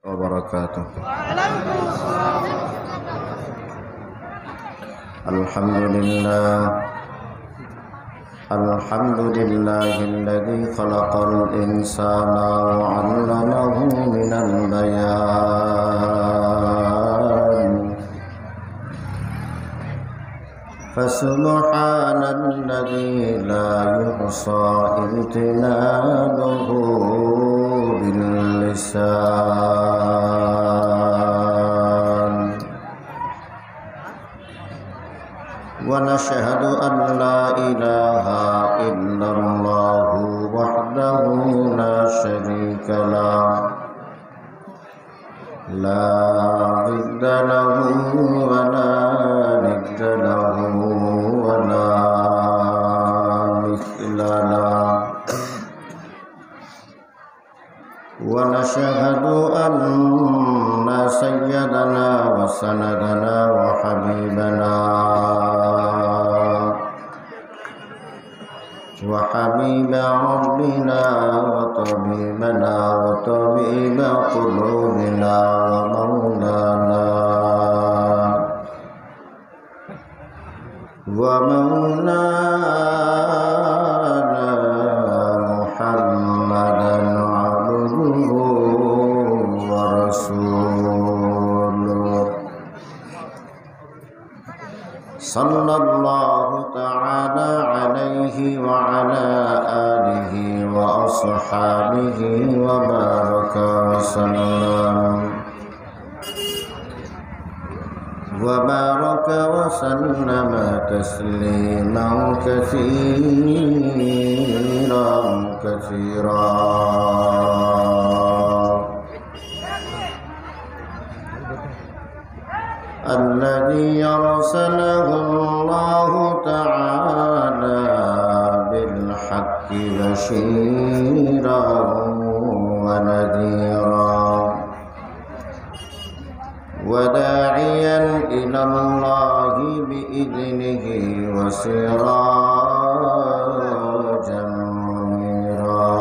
وبركاته. الحمد لله الذي خلق الإنسان وعلمه من البيان، فسبحان الذي لا يحصى امتنانه باللسان، ونشهد أن لا إله إلا الله وحده لا شريك له، لا ضد له ولا ند له ولا مثل له، ونشهد أن سيدنا وسندنا وحبيب ربنا وطبيبنا وطبيب قلوبنا ومولانا محمدا عبده ورسوله، صلى الله تعالى عليه وعلى آله وأصحابه وبارك وسلم تسليما كثيرا. الذي أرسله الله تعالى بالحق بشيرا ونذيرا، وداعيا إلى الله بإذنه وسراجا منيرا.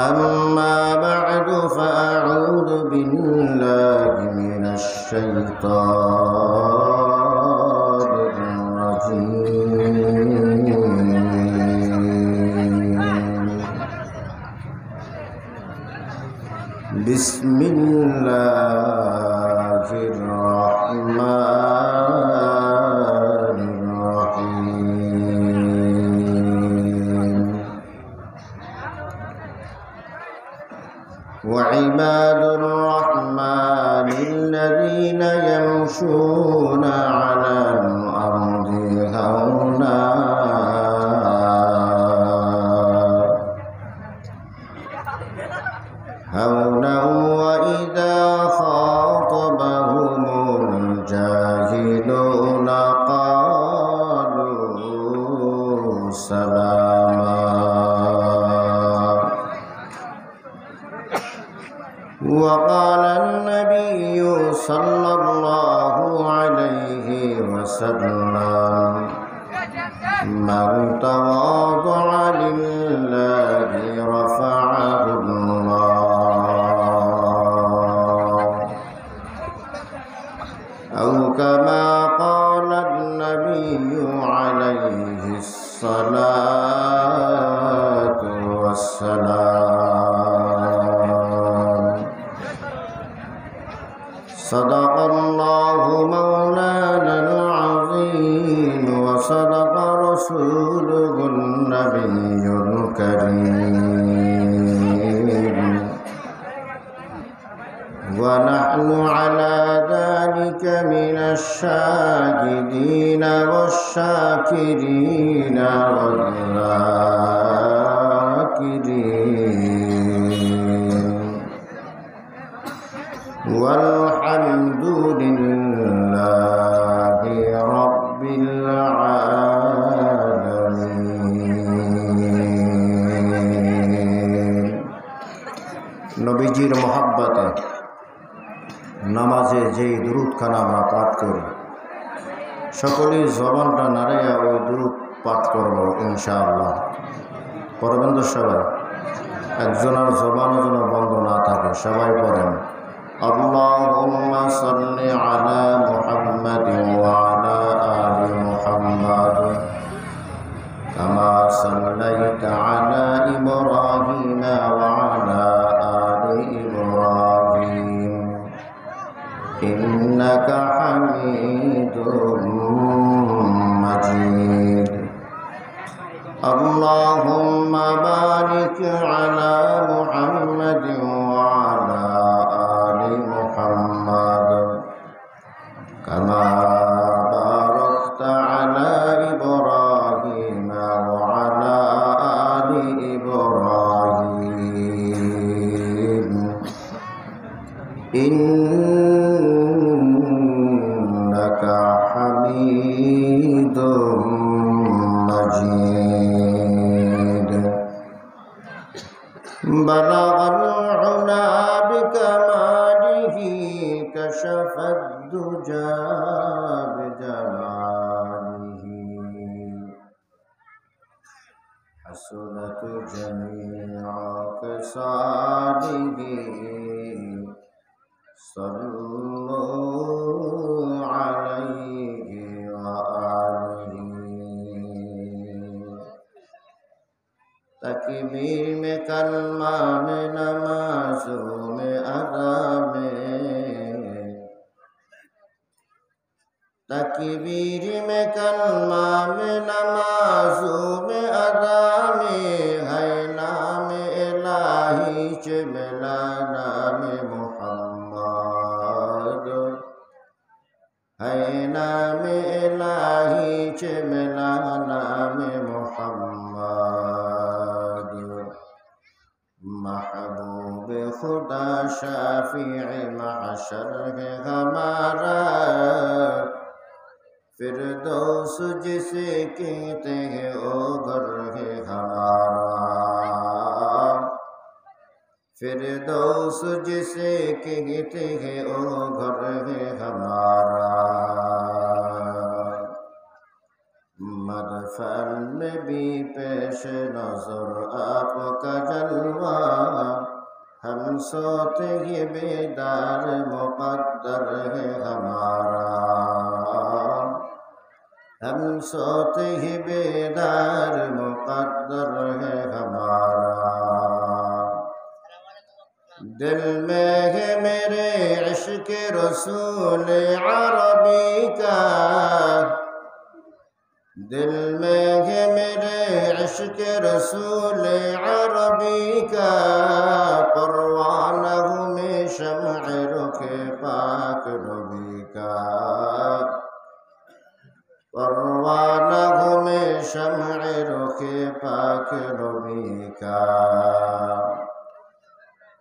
أما بعد، فأعوذ بالله من الشيطان الرجيم. بسم الله الرحمن الرحيم. وعباد الرحمن الذين يمشون على الأرض هونا وإذا خاطبهم الجاهلون قالوا سلاما. وقال النبي صلى الله عليه وسلم: من تواضع لله رفعه الله، أو كما قال النبي عليه الصلاة والسلام. صدق الله مولانا العظيم، وصدق رسوله النبي الكريم، ونحن على ذلك من الشاهدين والشاكرين والذاكرين، والحمد لله رب العالمين। নবীজির মহব্বতে নামাজে যেই দুরূদ খানা আমরা পাঠ করি, সকলেই জবানটা নাড়াইয়া ওই দুরূদ পাঠ করব ইনশাআল্লাহ। পরবেন তো সবাই? একজনের জবান যেন বন্ধ না থাকে। সবাই পড়েন আল্লাহুম্মা সাল্লি আলা মুহাম্মাদিন ওয়া আলা আলি মুহাম্মাদ কামা সাল্লাইতা আলা ইব্রাহিম ওয়া আলা আলি ইব্রাহিম ইন্নাকা হামিদুম মাজিদ। اللهم بارك على محمد وعلى آل محمد كما باركت على إبراهيم وعلى آل إبراهيم إنك حميد مجيد. بلغ العلا بكماله كشف الدجى بجماله حسنت جميع خصاله صلوا عليه وآله. तकबीर में कलमा में नमाज़ों में अदा में, तकबीर में कलमा में नमाज़ों में अदा में है नाम इलाही च मिला नाम मुहम्मद, है नाम इलाही च मिला नाम मुहम्मद। महबूब खुदा शाफिअ महशर है हमारा, फिरदौस जिसे कहते हैं ओ घर है हमारा, फिरदौस जिसे कहते हैं ओ घर है हमारा। मदफन में भी पेश नजर आपका जलवा, हम सोते ही बेदार मुक़द्दर है हमारा, हम सोते ही बेदार मुक़द्दर है हमारा। दिल में है मेरे इश्क़ रसूल अरबी का, दिल में है मेरे इश्क़ रसूल अरबी का, परवाना हूँ मैं शम्अ रुख़ पाक नबी का, परवाना हूँ मैं शम्अ रुख़ पाक नबी का।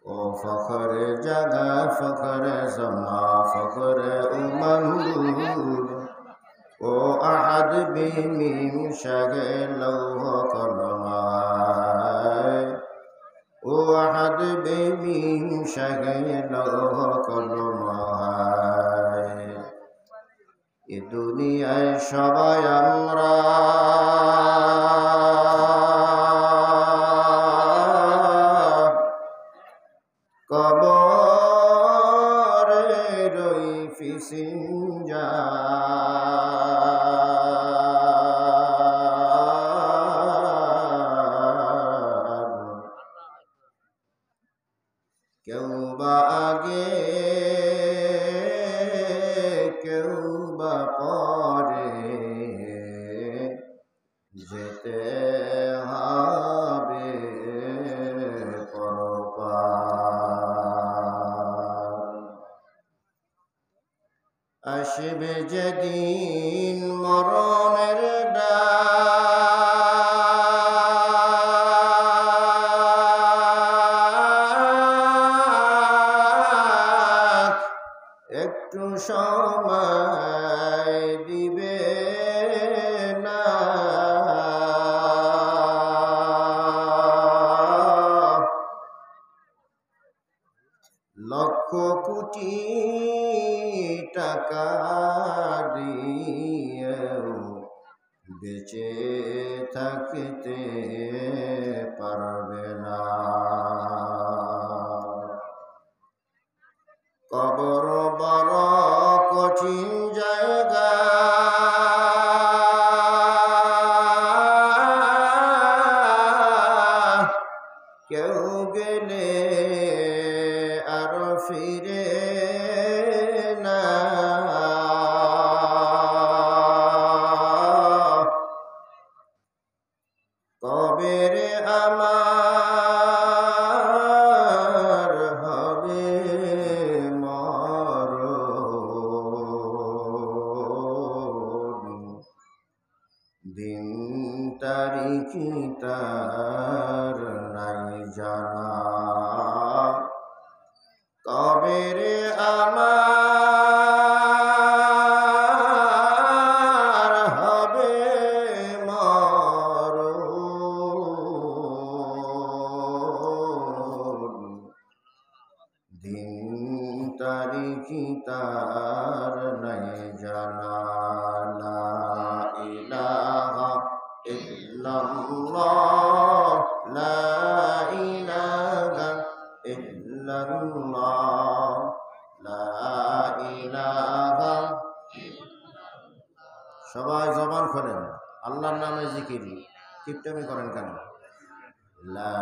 ओ फ़ख्र जगह फ़ख्र ज़मा फ़ख्र उमंदूर, ओ अहद बीमीम शगे लौह कलमाए, ओ अहद बीमीम शगे लौह कलमाए। ये दुनियाय सबाई आमरा कबरे रई फिसिंजा, क्यों बा आगे क्यों बा परे, जेते हाबे परपार। আসবে যেদিন মরণের ডাক, একটু সময় দিবে না, লক্ষ কোটি টাকা দিয়েও বেঁচে থাকতে পারবে না। কেউ গেলে আর ফিরে না, কবের আমার হবে মরণ, দিন তারিখ তার নাই জানা, কবের আমার হবে মরণ, দিন তারিখ তার নাই জানা। লা ইলাহা ইল্লাল্লাহ, লা ইলাহা ইল্লাল্লাহ, লা ইলাহা। সবাই জবান খোলেন, আল্লাহর নামে জিকির, কিপটামি করেন কেন? লা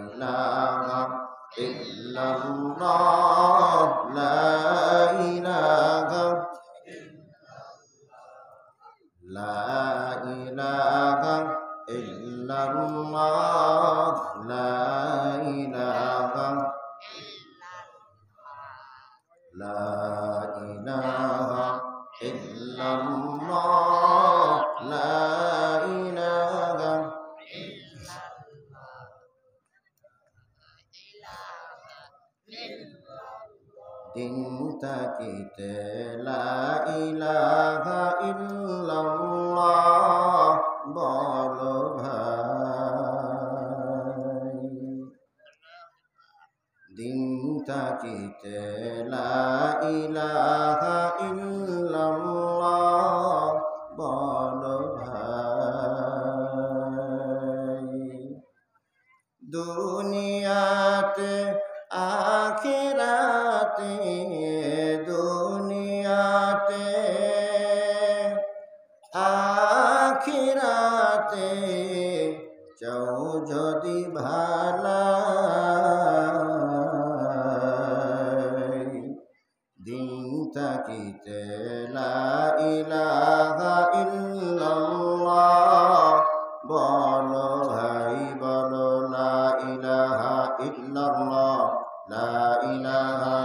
ইলাহা ইল্লাল্লাহ, লা ইলাহা, লা ইলাহা ইল্লাল্লাহ, লা ইলাহা, লা ইলাহা ইল্লাল্লাহ, লা ইলাহা। দিন তাকিতে লা ইলাহা ইল্লাল্লাহ বলো ভাই, দিন তাকিতে লা ইলাহা ইল্লাল্লাহ বলো ভাই, দুনিয়াতে আখিরাতে, দুনিয়াতে আখিরাতে চাও যদি ভালাই, দিন তাকিতে লা ইলাহা ইল্লাল্লাহ বলো ভাই, বলো লা ইলাহা ইল্লাল্লাহ, লা ইলাহা।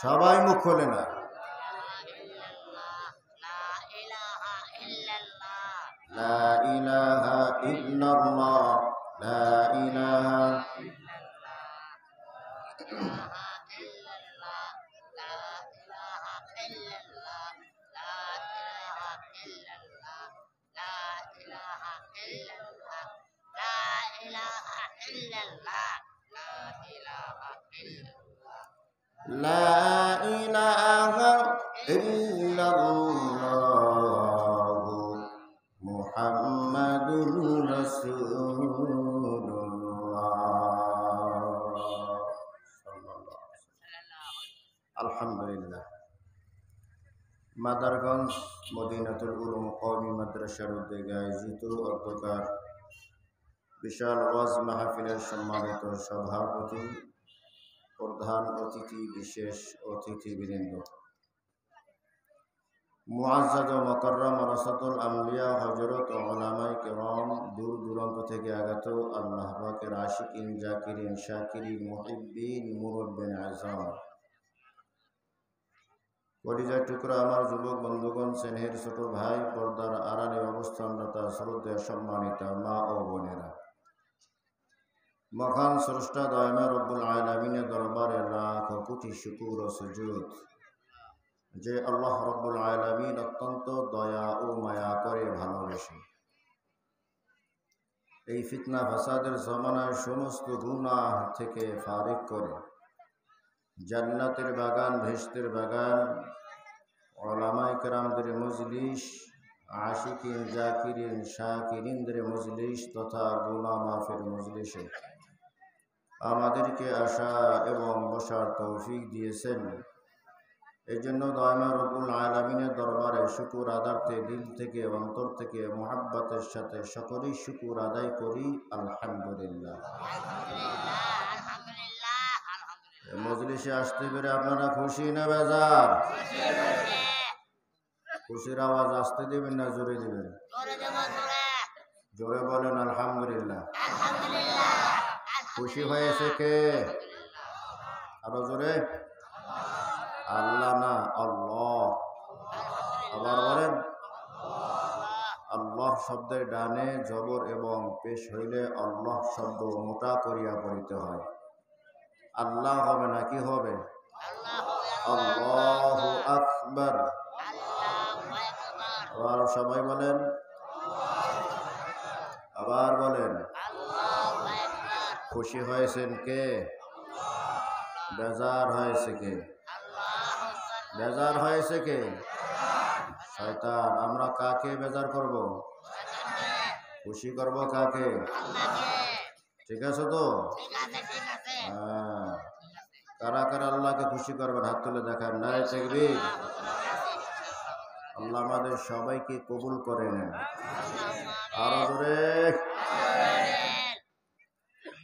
সবাই মুখ খোলে না, লা ইলাহা ইল্লাল্লাহ, লা ইলাহা। লা ইলাহা ইল্লাল্লাহ মুহাম্মাদুর রাসূলুল্লাহ। আলহামদুলিল্লাহ। মাদারগঞ্জ মদিনাতুল উলুম কওমি মাদ্রাসার উদ্যোগে আয়োজিত অর্ধকার বিশাল ওয়াজ মাহফিলের সম্মানিত সভাপতি, প্রধান অতিথি, বিশেষ অতিথিবৃন্দ, মুআজ্জাজ ও মুকাররম ওয়ারাসাতুল আম্বিয়া হযরত উলামায়ে কেরাম, দূর দূরান্ত থেকে আগত আল্লাহ পাকের আশিকিন, জাকিরিন, শাকিরিন, মুহিব্বিন, মুরব্বিন আযম, কলিজার টুকরা আমার যুবক বন্ধুগণ, স্নেহের ছোট ভাই, পর্দার আড়ালে অবস্থানরত শ্রদ্ধেয় সম্মানিতা মা ও বোনেরা, মহান স্রষ্টা দয়াময় রব্বুল আলামিনের দরবারে লাখ কোটি শুকর ও সুজুদ, যে আল্লাহ রব্বুল আলামিন অত্যন্ত দয়া ও মায়া করে ভালোবাসে। এই ফিতনা ফাসাদের জমানায় সমস্ত গুনাহ থেকে ফারিক করে জান্নাতের বাগান, ভেস্তের বাগান, উলামায়ে কেরামদের মজলিস, আশিকিন, জাকিরিন, শাকিরিনদের মজলিস তথা গুনাহ মাফের মজলিসে আমাদেরকে আসা এবং বসার তৌফিক দিয়েছেন। এই জন্য দয়াময় রব্বুল আলামিনের দরবারে শুকর আদার্থে দিল থেকে অন্তর থেকে মুহাব্বতের সাথে সকলেই শুকর আদায় করি আলহামদুলিল্লাহ। মজলিসে আসতে পেরে আপনারা খুশি না বেজার? খুশির আওয়াজ আসতে দিবেন না জোরে দিবেন? জোরে বলেন আলহামদুলিল্লাহ। খুশি হয়েছে কে? আরো জোরে। আল্লাহ না আল্লাহ। আবার বলেন আল্লাহ শব্দের ডানে জবর এবং পেশ হইলে আল্লাহ শব্দ মোটা করিয়া পড়িতে হয়। আল্লাহ হবে না কি হবে? আল্লাহু আকবার। আবার সবাই বলেন, আবার বলেন। খুশি হয়েছেন কে? বেজার হয়েছে কে? বেজার হয়েছে কে? শয়তান। আমরা কাকে বেজার করব? খুশি করব কাকে? ঠিক আছে তো? হ্যাঁ। কারা কারা আল্লাহকে খুশি করবেন হাত তুলে দেখান। নারে তাকবীর। আল্লাহ আমাদের সবাইকে কবুল করে নেন। আরো জোরে।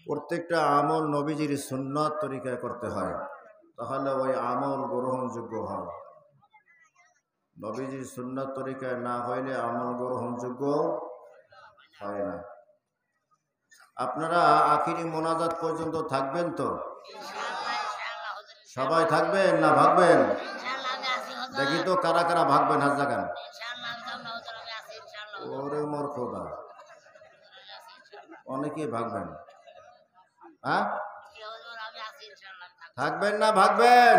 প্রত্যেকটা আমল নবীজির সুন্নাত তরিকায় করতে হয়, তাহলে ওই আমল গ্রহণযোগ্য হয়। নবীজির সুন্নাত তরিকায় না হইলে আমল গ্রহণযোগ্য হয় না। আপনারা আখিরি মোনাজাত পর্যন্ত থাকবেন তো? সবাই থাকবেন না ভাগবেন? দেখি তো কারা কারা ভাগবেন হাত জাগান। ওরে মোর খোদা, অনেকেই ভাগবেন। হ্যাঁ, থাকবেন না ভাগবেন?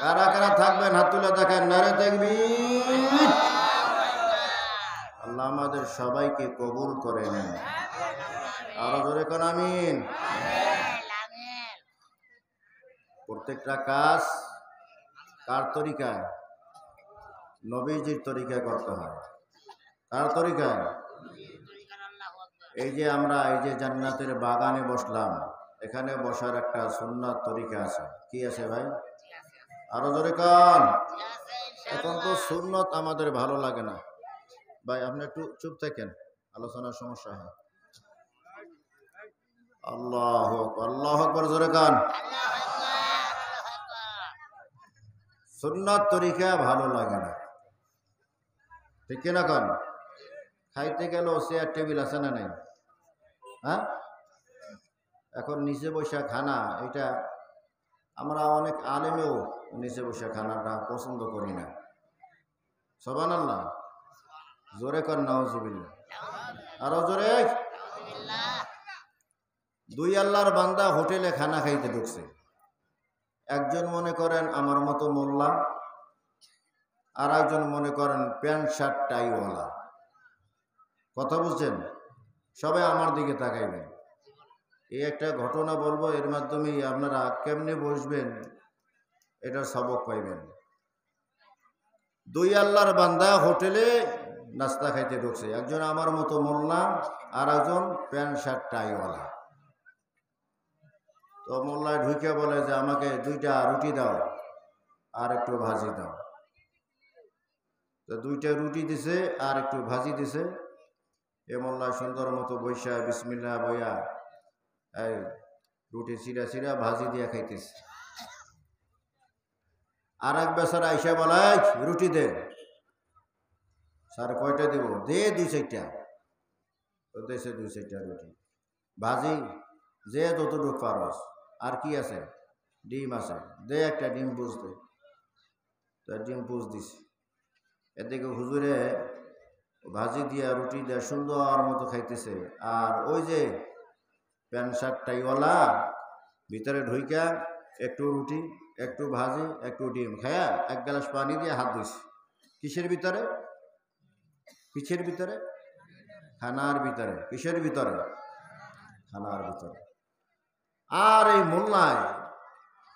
কারা কারা থাকবেন হাত তুলে দেখেন। নারে তাকবীর। আল্লাহ আমাদের সবাইকে কবুল করে নেন। আরো জোরে কোন আমিন। প্রত্যেকটা কাজ কার তরিকায়? নবীজির তরিকায় করতে হয়। কার তরিকায়? এই যে আমরা এই যে জান্নাতের বাগানে বসলাম, এখানে বসার একটা সুন্নাত তরিকা আছে। কি আছে ভাই? আরো জোরে কান। এখন তো সুন্নত আমাদের ভালো লাগে না ভাই, আপনি একটু চুপ থাকেন, আলোচনার সমস্যা হয়। আল্লাহ আল্লাহ আকবার। জোরে কান। সুন্নাত তরিকা ভালো লাগে না, ঠিক কিনা কান? খাইতে গেলেও চেয়ার টেবিল আছে না নাই? হ্যাঁ, এখন নিচে বসে খানা, এটা আমরা অনেক আলেমেও নিচে বসে খানাটা পছন্দ করি না। সুবহানাল্লাহ। জোরে কর নাউজুবিল্লাহ। আরো জোরে। দুই আল্লাহর বান্দা হোটেলে খানা খাইতে ঢুকছে। একজন মনে করেন আমার মতো মোল্লা, আর একজন মনে করেন প্যান্ট শার্ট টাইওয়ালা। কথা বুঝছেন? সবাই আমার দিকে তাকাইবেন। এই একটা ঘটনা বলবো, এর মাধ্যমে আপনারা কেমনে বসবেন এটা সবক পাইবেন। দুই আল্লাহর বান্দা হোটেলে নাস্তা খাইতে ঢুকছে। একজন আমার মতো মোল্লা, আর একজন প্যান্ট শার্ট টাইওয়ালা। তো মোল্লায় ঢুকে বলে যে আমাকে 2টা রুটি দাও আর একটু ভাজি দাও। তো 2টা রুটি দিছে আর একটু ভাজি দিছে। এ মোল্লা সুন্দর মতো বৈশা বিসমিল্লাহ বইয়া এই রুটি চিরা চিরা ভাজি দিয়া খাইতেছে। আর এক বেচারা আইসা বলে রুটি দে। স্যার কয়টা দিব? দে 2-4টা। তো দেশে 2-4টা রুটি, ভাজি যে যতটুকু পারস। আর কি আছে? ডিম আছে, দে একটা ডিম পুষ দে। তো ডিম পুষ দিছে। এদিকে হুজুরে ভাজি দিয়া রুটি দিয়া সুন্দর মতো খাইতেছে, আর ওই যে প্যান্ট শার্ট টাইওয়ালা ভিতরে ঢুইকা একটু রুটি, একটু ভাজি, একটু ডিম খায়া 1 গ্লাস পানি দিয়ে হাত ধুইছে। কিসের ভিতরে? কিসের ভিতরে? খানার ভিতরে। কিসের ভিতরে? খানার ভিতরে। আর এই মোল্লায়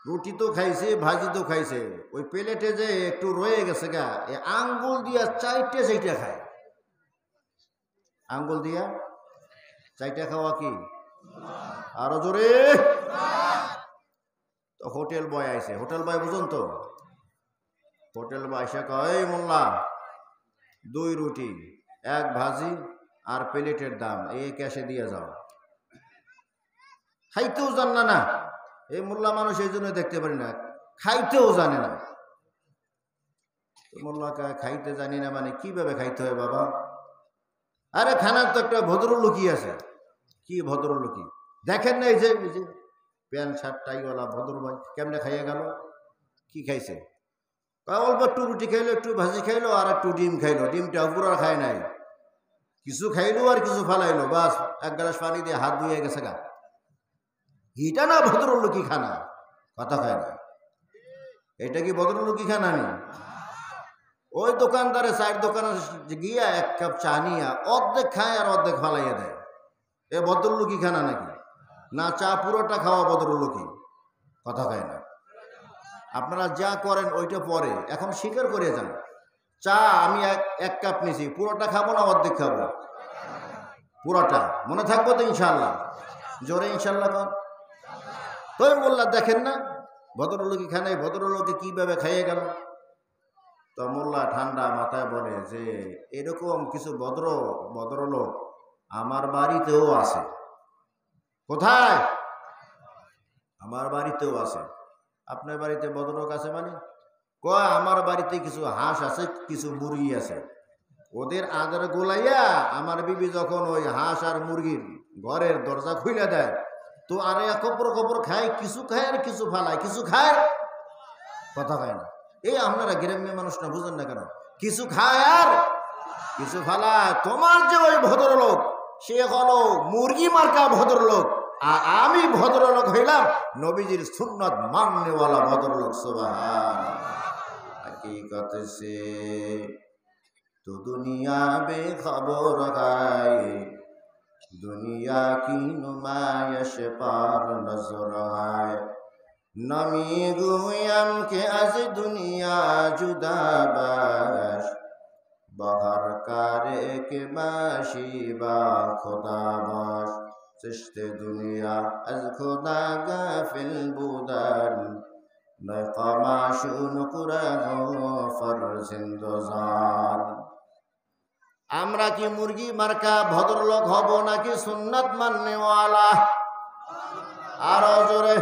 রুটি তো খাইছে, ভাজি তো খাইছে, ওই প্লেটে যে একটু রয়ে গেছে গা, এই আঙ্গুল দিয়া 4টে খায়। আঙ্গুল দিয়া 4টা খাওয়া কি? আরো জোরে। তো হোটেল বয় আইছে। হোটেল বয় বুঝুন তো, হোটেল বাসা কয়, এই মোল্লা 2 রুটি 1 ভাজি আর প্লেটের দাম এই ক্যাশে দিয়ে যাও। খাইতেও জান না, এই মোল্লা মানুষ এই জন্য দেখতে পারি না, খাইতেও জানে না। মোল্লা খাইতে জানি না মানে কিভাবে খাইতে হয় বাবা? আরে খানার তো একটা ভদ্রলোকই আছে। কি ভদ্রলোকই? দেখেন না এই যে প্যান্ট শার্ট টাইওয়ালা ভদ্র ভাই কেমনে খাইয়ে গেল? কি খাইছে? অল্প একটু রুটি খাইলো, একটু ভাজি খাইলো, আর একটু ডিম খাইলো। ডিমটা পুরো খায় নাই, কিছু খাইলো আর কিছু ফালাইলো, বাস 1 গ্লাস পানি দিয়ে হাত ধুয়ে গেছে গা। এটা না ভদ্রলোকই খানা? কথা খায় না, এটা কি ভদ্রলোকই খানা? নেই। ওই দোকানদারে 4 দোকানে গিয়া 1 কাপ চা নিয়া অর্ধেক খায় আর অর্ধেক ফালাইয়া দেয়। এ ভদ্রলোকই খানা নাকি? না, চা পুরোটা খাওয়া ভদ্রলোকই। কথা খায় না। আপনারা যা করেন ওইটা পরে, এখন স্বীকার করে যান। চা আমি 1 কাপ নিছি, পুরোটা খাবো না অর্ধেক খাবো? পুরোটা। মনে থাকবো তো ইনশাল্লাহ? জোরে ইনশাল্লাহ কর। তুই মোল্লা দেখেন না ভদ্রলোকই খানাই, ভদ্রলোকে কিভাবে খাইয়ে গেল? তো মোল্লা ঠান্ডা মাথায় বলে যে এরকম কিছু ভদ্রলোক আমার বাড়িতেও আছে। কোথায়? আমার বাড়িতেও আছে। আপনার বাড়িতে ভদ্রলোক আছে মানে? কয় আমার বাড়িতে কিছু হাঁস আছে, কিছু মুরগি আছে। ওদের আদর গোলাইয়া আমার বিবি যখন ওই হাঁস আর মুরগির ঘরের দরজা খুলে দেয়, তো আরে খবর খায়, কিছু খায় আর কিছু ফালায়, কিছু খায়, কথা খায় না। এই আপনারা গ্রাম্য মানুষ না, বুঝেন না কেন? কিছু খায় আর কিছু ফালায়। তোমার যে ওই ভদ্রলোক, সে হলো মুরগি মার্কা ভদ্রলোক, আর আমি ভদ্রলোক হইলাম নবীজির সুন্নত মাননেওয়ালা ভদ্রলোক। সুবহানাল্লাহ। हकीकत से तो दुनिया बेखबर है, दुनिया की नुमाइश पर नजर है। नमी गुयम के आज दुनिया जुदा बाश, बहर करे के बाशी बा खुदा बाश। चिश्ते दुनिया आज खुदा गाफिल बुदन, আমরা কি মুরগি মার্কা ভদ্রলোক হব নাকি সুন্নাত মাননেওয়ালা? আরো জোরে,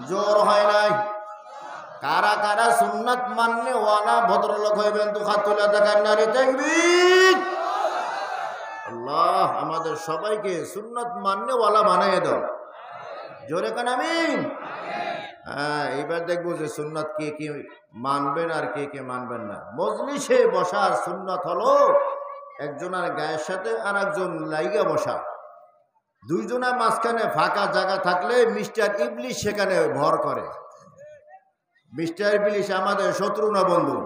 জোর হয় নাই। কারা কারা সুন্নাত মাননেওয়ালা ভদ্রলোক হইবেন? তো হাত তুলে দেখান নারী তাকবীর। আল্লাহ আমাদের সবাইকে সুন্নাত মাননেওয়ালা বানাইয়ে দাও। জোরে কান আমিন। হ্যাঁ, এইবার দেখবো যে সুন্নাত কে কে মানবেন আর কে কে মানবেন না। মজলিসে বসার সুন্নাত হলো একজনের গায়ের সাথে আর একজন লাইগা বসা, 2 জনের মাঝখানে ফাঁকা জায়গা থাকলে মিস্টার ইবলিশ সেখানে ভর করে। মিস্টার ইবলিশ আমাদের শত্রু না বন্ধু?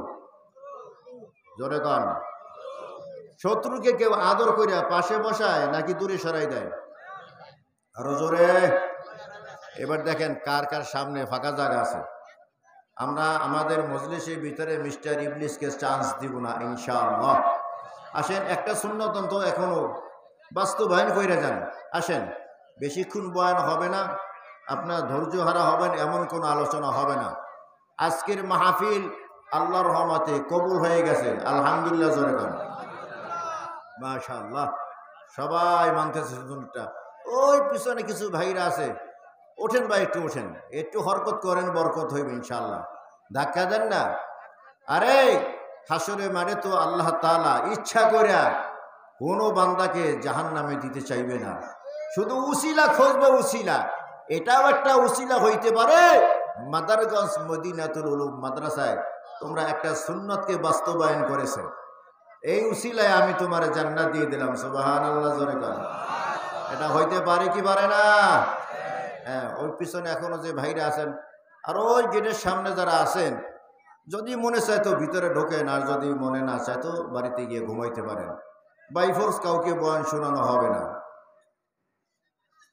জোরে কান। শত্রুকে কেউ আদর করিয়া পাশে বসায় নাকি দূরে সরাই দেয়? আরো জোরে। এবার দেখেন কার কার সামনে ফাঁকা জায়গা আছে। আমরা আমাদের মজলিসের ভিতরে মিস্টার ইবলিশকে চান্স দিব না ইনশাআল্লাহ। আসেন, একটা সুন্নত তো এখনো বাস্তবায়ন কইরা যান। আসেন, বেশিক্ষণ বয়ান হবে না, আপনার ধৈর্য হারা হবেন এমন কোনো আলোচনা হবে না। আজকের মাহফিল আল্লাহর রহমতে কবুল হয়ে গেছে, আলহামদুলিল্লাহ। জোরে কান মাশাআল্লাহ। সবাই মানতেছে সুন্নতটা। ওই পিছনে কিছু ভাইরা আছে, ওঠেন ভাই, একটু ওঠেন, একটু হরকত করেন, বরকত হইবে ইনশাআল্লাহ। ধাক্কা দেন না। আরে হাসরে মারে তো আল্লাহ তাআলা ইচ্ছা করিয়া কোনো বান্দাকে জাহান্নামে দিতে চাইবে না, শুধু উসিলা খুঁজবে। উসিলা এটাও একটা উসিলা হইতে পারে। মাদারগঞ্জ মদিনাতুল উলুম মাদ্রাসায় তোমরা একটা সুন্নতকে বাস্তবায়ন করেছো, এই উসিলায় আমি তোমার জান্নাত দিয়ে দিলাম। সুবহানাল্লাহ। জোরে কান। এটা হইতে পারে কি পারে না? হ্যাঁ, ওই পিছনে এখনো যে ভাইরা আছেন আর ওই গেটের সামনে যারা আছেন, যদি মনে চায় তো ভিতরে ঢোকেন, আর যদি মনে না চায় তো বাড়িতে গিয়ে ঘুমাইতে পারেন। বাই ফোর্স কাউকে বয়ান শোনানো হবে না।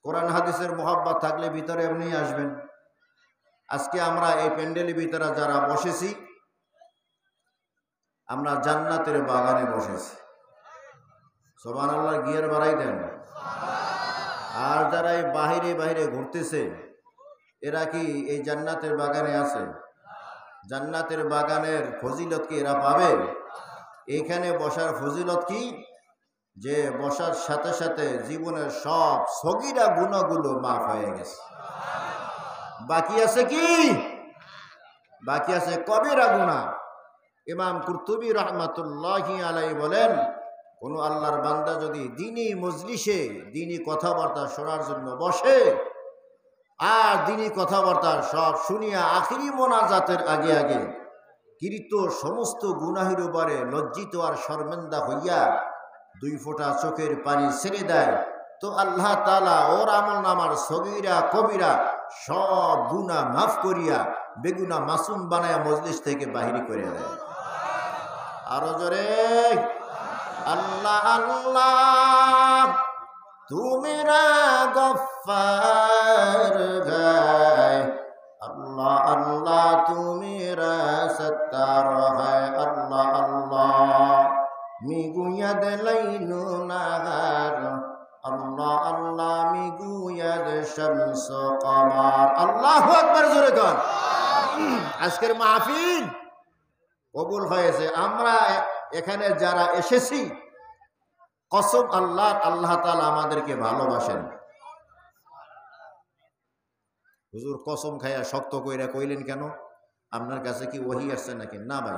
কোরআন হাদিসের মোহাব্বত থাকলে ভিতরে এমনি আসবেন। আজকে আমরা এই প্যান্ডেলের ভিতরে যারা বসেছি, আমরা জান্নাতের বাগানে বসেছি। সুবহানাল্লাহ। গিয়ার বাড়াই দেন। আর যারা এই বাহিরে বাহিরে ঘুরতেছে, এরা কি এই জান্নাতের বাগানে আছে? জান্নাতের বাগানের ফজিলত কি এরা পাবে? এখানে বসার ফজিলত কি? যে বসার সাথে সাথে জীবনের সব সগীরা গুনাহগুলো মাফ হয়ে গেছে। বাকি আছে কি? বাকি আছে কবিরা গুনাহ। ইমাম কুরতুবী রাহমাতুল্লাহি আলাইহি বলেন, কোন আল্লাহর বান্দা যদি দ্বীনি মজলিসে দ্বীনি কথাবার্তা শোনার জন্য বসে আর দ্বীনি কথাবার্তা সব শুনিয়া আখিরি মোনাজাতের আগে আগে কৃত সমস্ত গুনাহের উপরে লজ্জিত আর শর্মিন্দা হইয়া 2 ফোঁটা চোখের পানি ছেড়ে দেয়, তো আল্লাহ তাআলা ওর আমলনামার সগীরা কবিরা সব গুনাহ মাফ করিয়া বেগুনা মাসুম বানায়া মজলিস থেকে বাহির করে দেয়। আরো জোরে আল্লাহ আল্লাহ তুমি গফফার গায়, আল্লাহ আল্লাহ তুমি সত্তার হয়, আল্লাহ আল্লাহ মিগুয়াদ লাইলু নাহার, আল্লাহ আল্লাহ মিগুয়াদ শামস কমার। আল্লাহু আকবার, জোরে কর। আজকের মাহফিল কবুল হয়েছে। আমরা এখানে যারা এসেছি, কসম আল্লাহ, আল্লাহ তাআলা আমাদেরকে ভালোবাসেন। হুজুর কসম খাইয়া শক্ত কইরা কইলেন কেন? আপনার কাছে কি ওহী আসছে নাকি? না ভাই,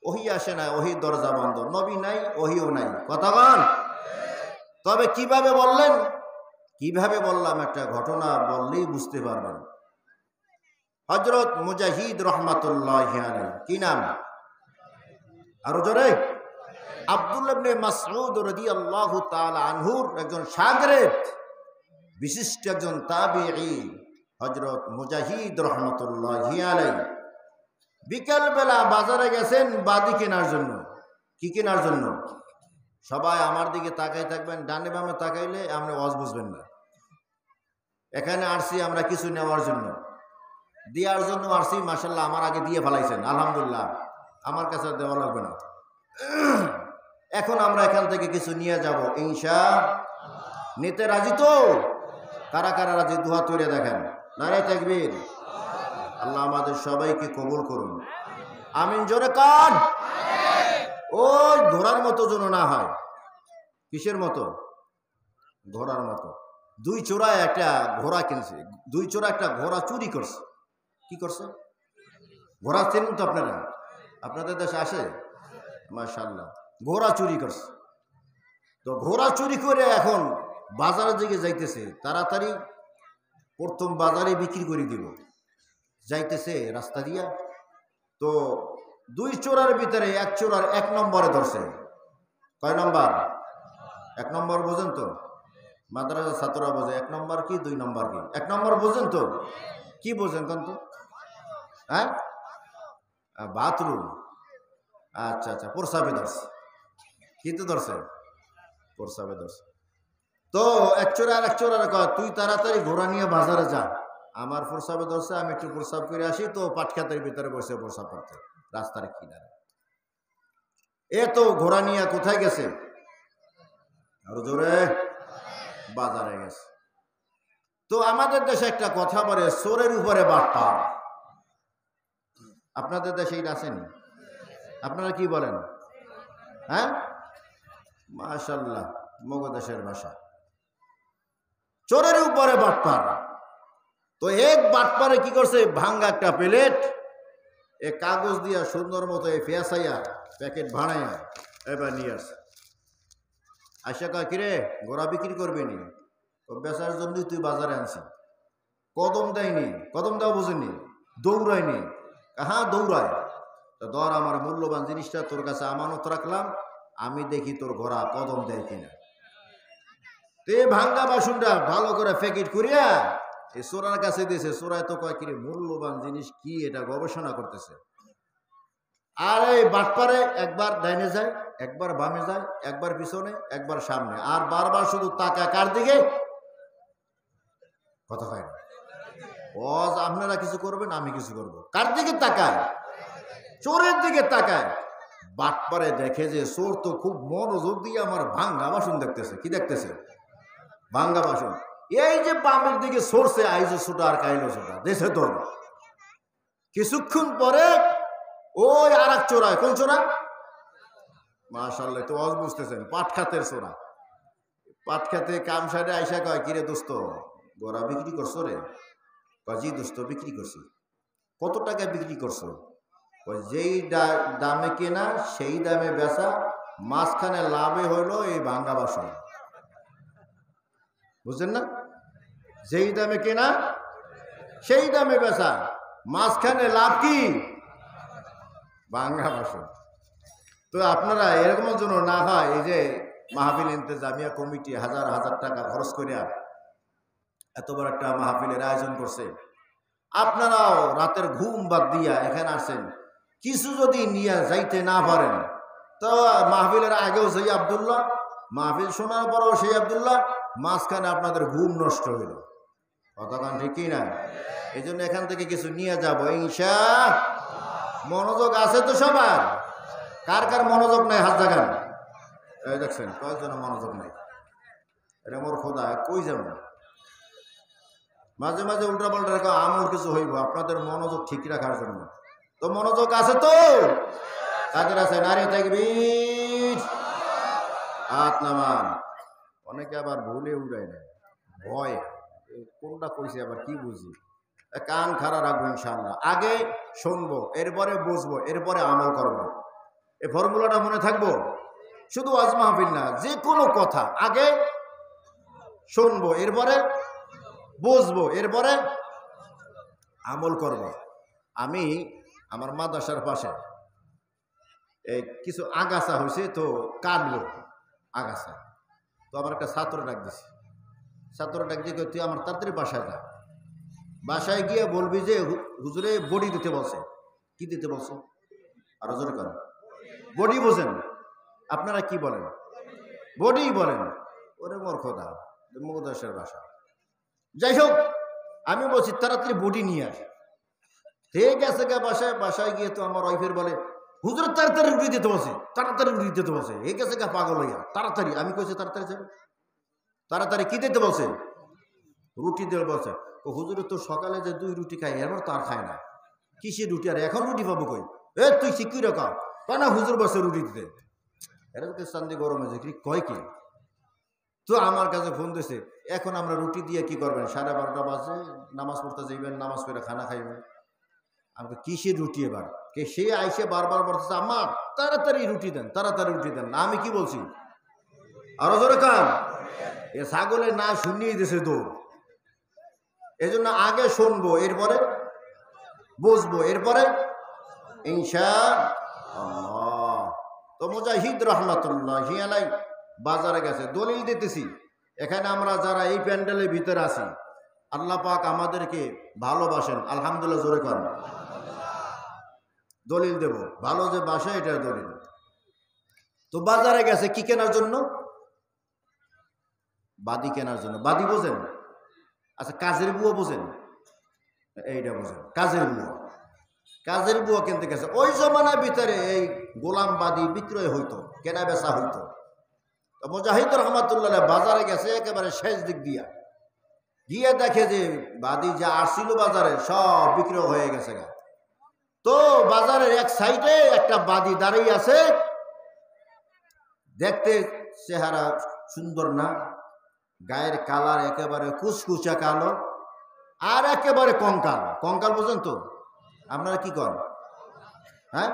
ওহী আসে না, ওহীর দরজা বন্ধ, নবী নাই, ওহীও নাই। কথা বল। তবে কিভাবে বললেন? কিভাবে বললাম একটা ঘটনা বললেই বুঝতে পারবেন। হযরত মুজাহিদ রাহমাতুল্লাহি আলাইহি, কি নাম? আরো জোরে। আব্দুল্লাহ ইবনে মাসউদ রাদিয়াল্লাহু তাআলা আনহুর একজন শাগিরদ, বিশিষ্ট একজন তাবিঈ হযরত মুজাহিদ রাহমাতুল্লাহি আলাইহি বিকাল বেলা বাজারে গেছেন বাদি কেনার জন্য। কি কেনার জন্য? সবাই আমার দিকে তাকাই থাকবেন, ডানে বামে তাকাইলে আপনি ওয়াজ বুঝবেন না। এখানে আসছি আমরা কিছু নেওয়ার জন্য, দেওয়ার জন্য আসছি। মাশাআল্লাহ আমার আগে দিয়ে ফেলাইছেন, আলহামদুলিল্লাহ, আমার কাছে দেওয়া লাগবে না। এখন আমরা এখান থেকে কিছু নিয়ে যাব ইনশাআল্লাহ। নিতে রাজি তো? কারা কারা রাজি? দুহা তুলে দেখেন। নারে তাকবীর। আল্লাহ আমাদের সবাইকে কবুল করুন, আমিন। জোরে কান। ওই ঘোড়ার মতো যেন না হয়। কিসের মতো? ঘোড়ার মতো। 2 চোরায় একটা ঘোড়া কিনছে, 2 চোরা একটা ঘোড়া চুরি করছে। কি করছে? ঘোড়া চেনেন তো আপনারা? আপনাদের দেশে আসে? মাশাআল্লাহ, ঘোড়া চুরি করছে। তো ঘোড়া চুরি করে এখন বাজারের দিকে যাইতেছে, তাড়াতাড়ি প্রথম বাজারে বিক্রি করে দিব। যাইতেছে রাস্তা দিয়া, তো 2 চোরার ভিতরে 1 চোরার 1 নম্বরে ধরছে। কয় নম্বর? 1 নম্বর বোঝেন তো? মাদ্রাসা ছাত্ররা বোঝে 1 নম্বর কি 2 নম্বর কি। 1 নম্বর বোঝেন তো? কি বোঝেন কোন তো? হ্যাঁ, বাথরুম। আচ্ছা আচ্ছা, প্রসাবে ধরছে। কিন্তু ধরছে প্রসাবে ধরছে। তো 1 চোরা আর 1 চোরার কয়, তুই তাড়াতাড়ি ঘোড়া নিয়ে বাজারে যা, আমার প্রসাবে ধরছে, আমি একটু প্রসাব করে আসি। তো পাটখাতের ভিতরে বসে প্রসাব করতে রাস্তার কিনারে। এ তো ঘোড়া নিয়ে কোথায় গেছে? আরো জোরে, বাজারে গেছে। তো আমাদের দেশে একটা কথা বলে, চোরের উপরে বাট্টা। আপনাদের দেশে এটা আসেনি? আপনারা কি বলেন? হ্যাঁ, মাশাআল্লাহ, মগো দেশের ভাষা। চোরের উপরে বাটপার। তো এক বাটপারে কি করছে, ভাঙ্গা একটা প্লেট এ কাগজ দিয়া সুন্দর মতো ফেয়াসাইয়া প্যাকেট ভাড়াইয়া এবার নিয়ে আসছে। আশা কয়, কিরে ঘোড়া বিক্রি করবি নি? তো বেচার জন্যই তুই বাজারে আনছি। কদম দেয়নি, কদম দেওয়া বুঝেনি, দৌড়ায়নি। হ্যাঁ দৌড়ায়। তো ধর, আমার মূল্যবান জিনিসটা তোর কাছে আমানত রাখলাম, আমি দেখি তোর ঘোড়া কদম দেয় কিনা। তে ভাঙ্গা বাসনটা ভালো করে প্যাকেট করিয়া এই চোরার কাছে দিয়েছে। চোরায় তো কয়, কিরে মূল্যবান জিনিস কি, এটা গবেষণা করতেছে। আর এই বাটপারে একবার ডাইনে যায়, একবার বামে যায়, একবার পিছনে, একবার সামনে, আর বারবার শুধু তাকায় কার দিকে? কথা হয় না। ওয়াজ আপনারা কিছু করবেন, আমি কিছু করব। কার দিকে তাকায়? চোরের দিকে তাকায়। বাটপারে দেখে যে চোর তো খুব মনোযোগ দিয়ে আমার ভাঙ্গা বাসন দেখতেছে। কি দেখতেছে? ভাঙ্গা বাসন। এই যে বামের দিকে সরছে, আইজো ছোটা আর কাইলো ছোটা দেশে তোর। কিছুক্ষণ পরে ওই আর এক চোরায়, কোন চোরা? মাশাআল্লাহ, তো আজ বুঝতেছেন, পাট খাতের চোরা। পাট খাতে কাম সাইডে আইসা কয়, কিরে দোস্ত গোড়া বিক্রি করছো রে? জি দোস্ত বিক্রি করছি। কত টাকা বিক্রি করছো? যেই দামে কেনা সেই দামে বেচা, মাঝখানে লাভে হইলো এই ভাঙ্গা বাসন। বুঝছেন না? যেই দামে কেনা সেই দামে বেচা, মাঝখানে লাভ কি? ভাঙ্গা বাসন। তো আপনারা এরকমের জন্য না হয়, এই যে মাহফিল ইন্তেজামিয়া কমিটি হাজার হাজার টাকা খরচ করে এত বড় একটা মাহফিলের আয়োজন করছে, আপনারাও রাতের ঘুম বাদ দিয়া এখানে আসেন। কিছু যদি নিয়ে যাইতে না পারেন তো মাহফিলের আগেও সেই আব্দুল্লাহ, মাহফিল শোনার পরেও সেই আব্দুল্লাহ, মাঝখানে আপনাদের ঘুম নষ্ট হইল। কতক্ষণ ঠিক কি না? এই জন্য এখান থেকে কিছু নিয়ে যাবো ইনশাআল্লাহ। মনোযোগ আছে তো সবার? কার কার মনোযোগ নাই হাত জাগান। এই দেখছেন কয়েকজনের মনোযোগ নাই। এটা মোর খোদা, কই যাবো? মাঝে মাঝে উল্টা পাল্টা রেখা আমল কিছু হইব আপনাদের মনোযোগ ঠিক রাখার জন্য। তো মনোযোগ আছে তো? কাদের আছে? নারী তাকবীর, হাত নামান। অনেকে আবার ভুলে উড়ায় না, ভয় কোনটা কইছে আবার কি বুঝি। কান খাড়া রাখবো ইনশাআল্লাহ। আগে শুনবো, এরপরে বুঝবো, এরপরে আমল করবো। এই ফর্মুলাটা মনে থাকবো। শুধু ওয়াজ মাহফিল না, যে কোনো কথা আগে শুনবো, এরপরে বুঝবো, এরপরে আমল করব। আমি আমার মাদ্রাসার পাশে এই কিছু আগাছা হয়েছে, তো কাটবো আগাছা। তো আমার একটা ছাত্র ডাক দিছি, ছাত্র ডাক দিয়ে তুই আমার তাড়াতাড়ি বাসায় যা, বাসায় গিয়ে বলবি যে হুজুরে বডি দিতে বলছে। কি দিতে বলছে? আরো জোরে করেন। বডি বোঝেন আপনারা? কি বলেন? বডি বলেন। ওরে মোর খোদা, মুগদাসের বাসা। যাই হোক, আমি বলছি তাড়াতাড়ি বডি নিয়ে আস। ঠিক আছে গা বাসায়। বাসায় গিয়ে তো আমার ওয়াইফের বলে হুজুর তাড়াতাড়ি রুটি দিতে বসে, তাড়াতাড়ি রুটি দিতে বসে। এই গেছে গা পাগল হইয়া, তাড়াতাড়ি। আমি কইছি তাড়াতাড়ি যাবে, তাড়াতাড়ি কি দিতে বসে? রুটি দিতে বসে। ও হুজুর তো সকালে যে 2 রুটি খাই, এবার তো আর খায় না। কিসের রুটি? আর এখন রুটি পাবো কই? এ তুই শিখি রাখা না, হুজুর বসে রুটি দিতে। এরা তো চান্দি গরম হয়েছে, কয় কি? তো আমার কাছে ফোন দিয়েছে, এখন আমরা রুটি দিয়ে কি করবেন? 12:30 বাজে, নামাজ পড়তে যাইবেন, নামাজ পড়ে খানা খাইবেন। আমাকে কিসের রুটি? এবার কে সে আইসে বারবার বলতেছে আমার তাড়াতাড়ি রুটি দেন, তাড়াতাড়ি রুটি দেন। আমি কি বলছি? আরো জোরে কান। এ ছাগলে না শুনিয়ে দিয়েছে দৌড়। এজন্য আগে শুনবো, এরপরে বুঝবো, এরপরে ইনশাআল্লাহ। তো মুজাহিদ রহমাতুল্লাহ আলাই বাজারে গেছে, দলিল দিতেছি। এখানে আমরা যারা এই প্যান্ডেলের ভিতরে আছি, আল্লাহ পাক আমাদেরকে ভালোবাসেন, আলহামদুলিল্লাহ জোরে করেন। দলিল দেব, ভালো যে বাসে এটা দলিল। তো বাজারে গেছে কি কেনার জন্য? বাদি কেনার জন্য। বাদি বোঝেন? আচ্ছা, কাজের বুয়া বোঝেন? এইটা বোঝেন, কাজের বুয়া। কাজের বুয়া কিনতে গেছে। ওই জমানার ভিতরে এই গোলাম বাদি বিক্রয় হইতো, কেনা বেচা হইতো। তো মুজাহিদ রহমাতুল্লাহ বাজারে গেছে একেবারে শেষ দিক দিয়া, গিয়ে দেখে যে বাদি যা আসছিল বাজারে সব বিক্রয় হয়ে গেছে গা। তো বাজারের এক সাইডে একটা বাদি দাঁড়িয়ে আছে, দেখতে চেহারা সুন্দর না, গায়ের কালার একেবারে কুচকুচা কালো, আর একেবারে কঙ্কাল। কঙ্কাল বোঝেন তো আপনারা? কি করেন? হ্যাঁ,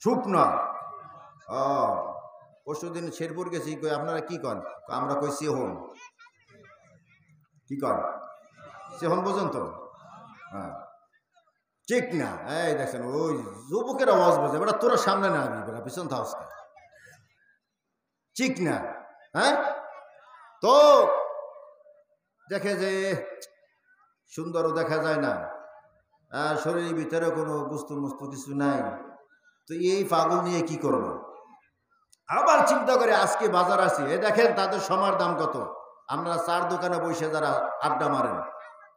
শুকনা। ও পরশুদিন শেরপুর গেছি, আপনারা কি করেন? আমরা কই সেহন। কি করেন? সেহন বোঝেন তো? হ্যাঁ, ঠিক না? এই দেখছেন ওই যুবকের আওয়াজ বোঝে, বেটা তোরা সামনে না আবি, বেটা পিছন থাকস। ঠিক না? হ্যাঁ, তো দেখে যে সুন্দরও দেখা যায় না, আর শরীরের ভিতরে কোনো গুস্তু মুস্তু কিছু নাই। তো এই পাগল নিয়ে কি করব? আবার চিন্তা করে আজকে বাজার আসি, এ দেখেন তাদের সমার দাম কত। আপনারা চার দোকানে বসে যারা আড্ডা মারেন,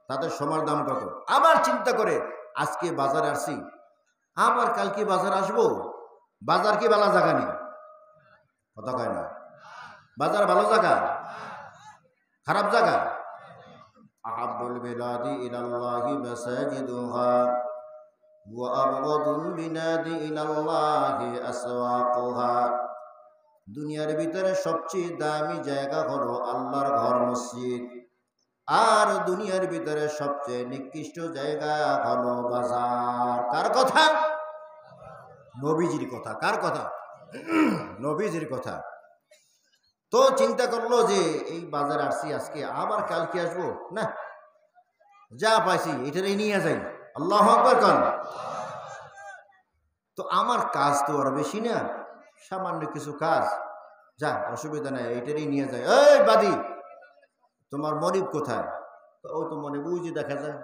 তাদের সমার দাম কত। আবার চিন্তা করে আজকে বাজারে আসছি, আবার কালকে বাজার আসবো। বাজার কি ভালো জায়গা নেই? কথা কয় না। বাজার ভালো জায়গা, খারাপ জায়গা? আহাব্বুল বিলাদি ইলাল্লাহি মাসাজিদুহা, ওয়া আবগাদুল বিনাদি ইলাল্লাহি আসওয়াকুহা, দুনিয়ার ভিতরে সবচেয়ে দামি জায়গা হলো আল্লাহর ঘর মসজিদ, আর দুনিয়ার ভিতরে সবচেয়ে নিকৃষ্ট জায়গা হলো বাজার। কার কথা? নবীজির কথা। কার কথা? নবীজির কথা। তো চিন্তা করলো যে এই বাজার আসছি আজকে, আবার কালকে আসবো না, যা পাইছি এটারই নিয়ে যাই। আল্লাহু আকবার কান। তো আমার কাজ তো আর বেশি না, সামান্য কিছু কাজ, যা অসুবিধা নাই, এটারই নিয়ে যায়। এই বাদী, তোমার মনিব কোথায়? তো ও তো মনিব ওই যে দেখা যায়।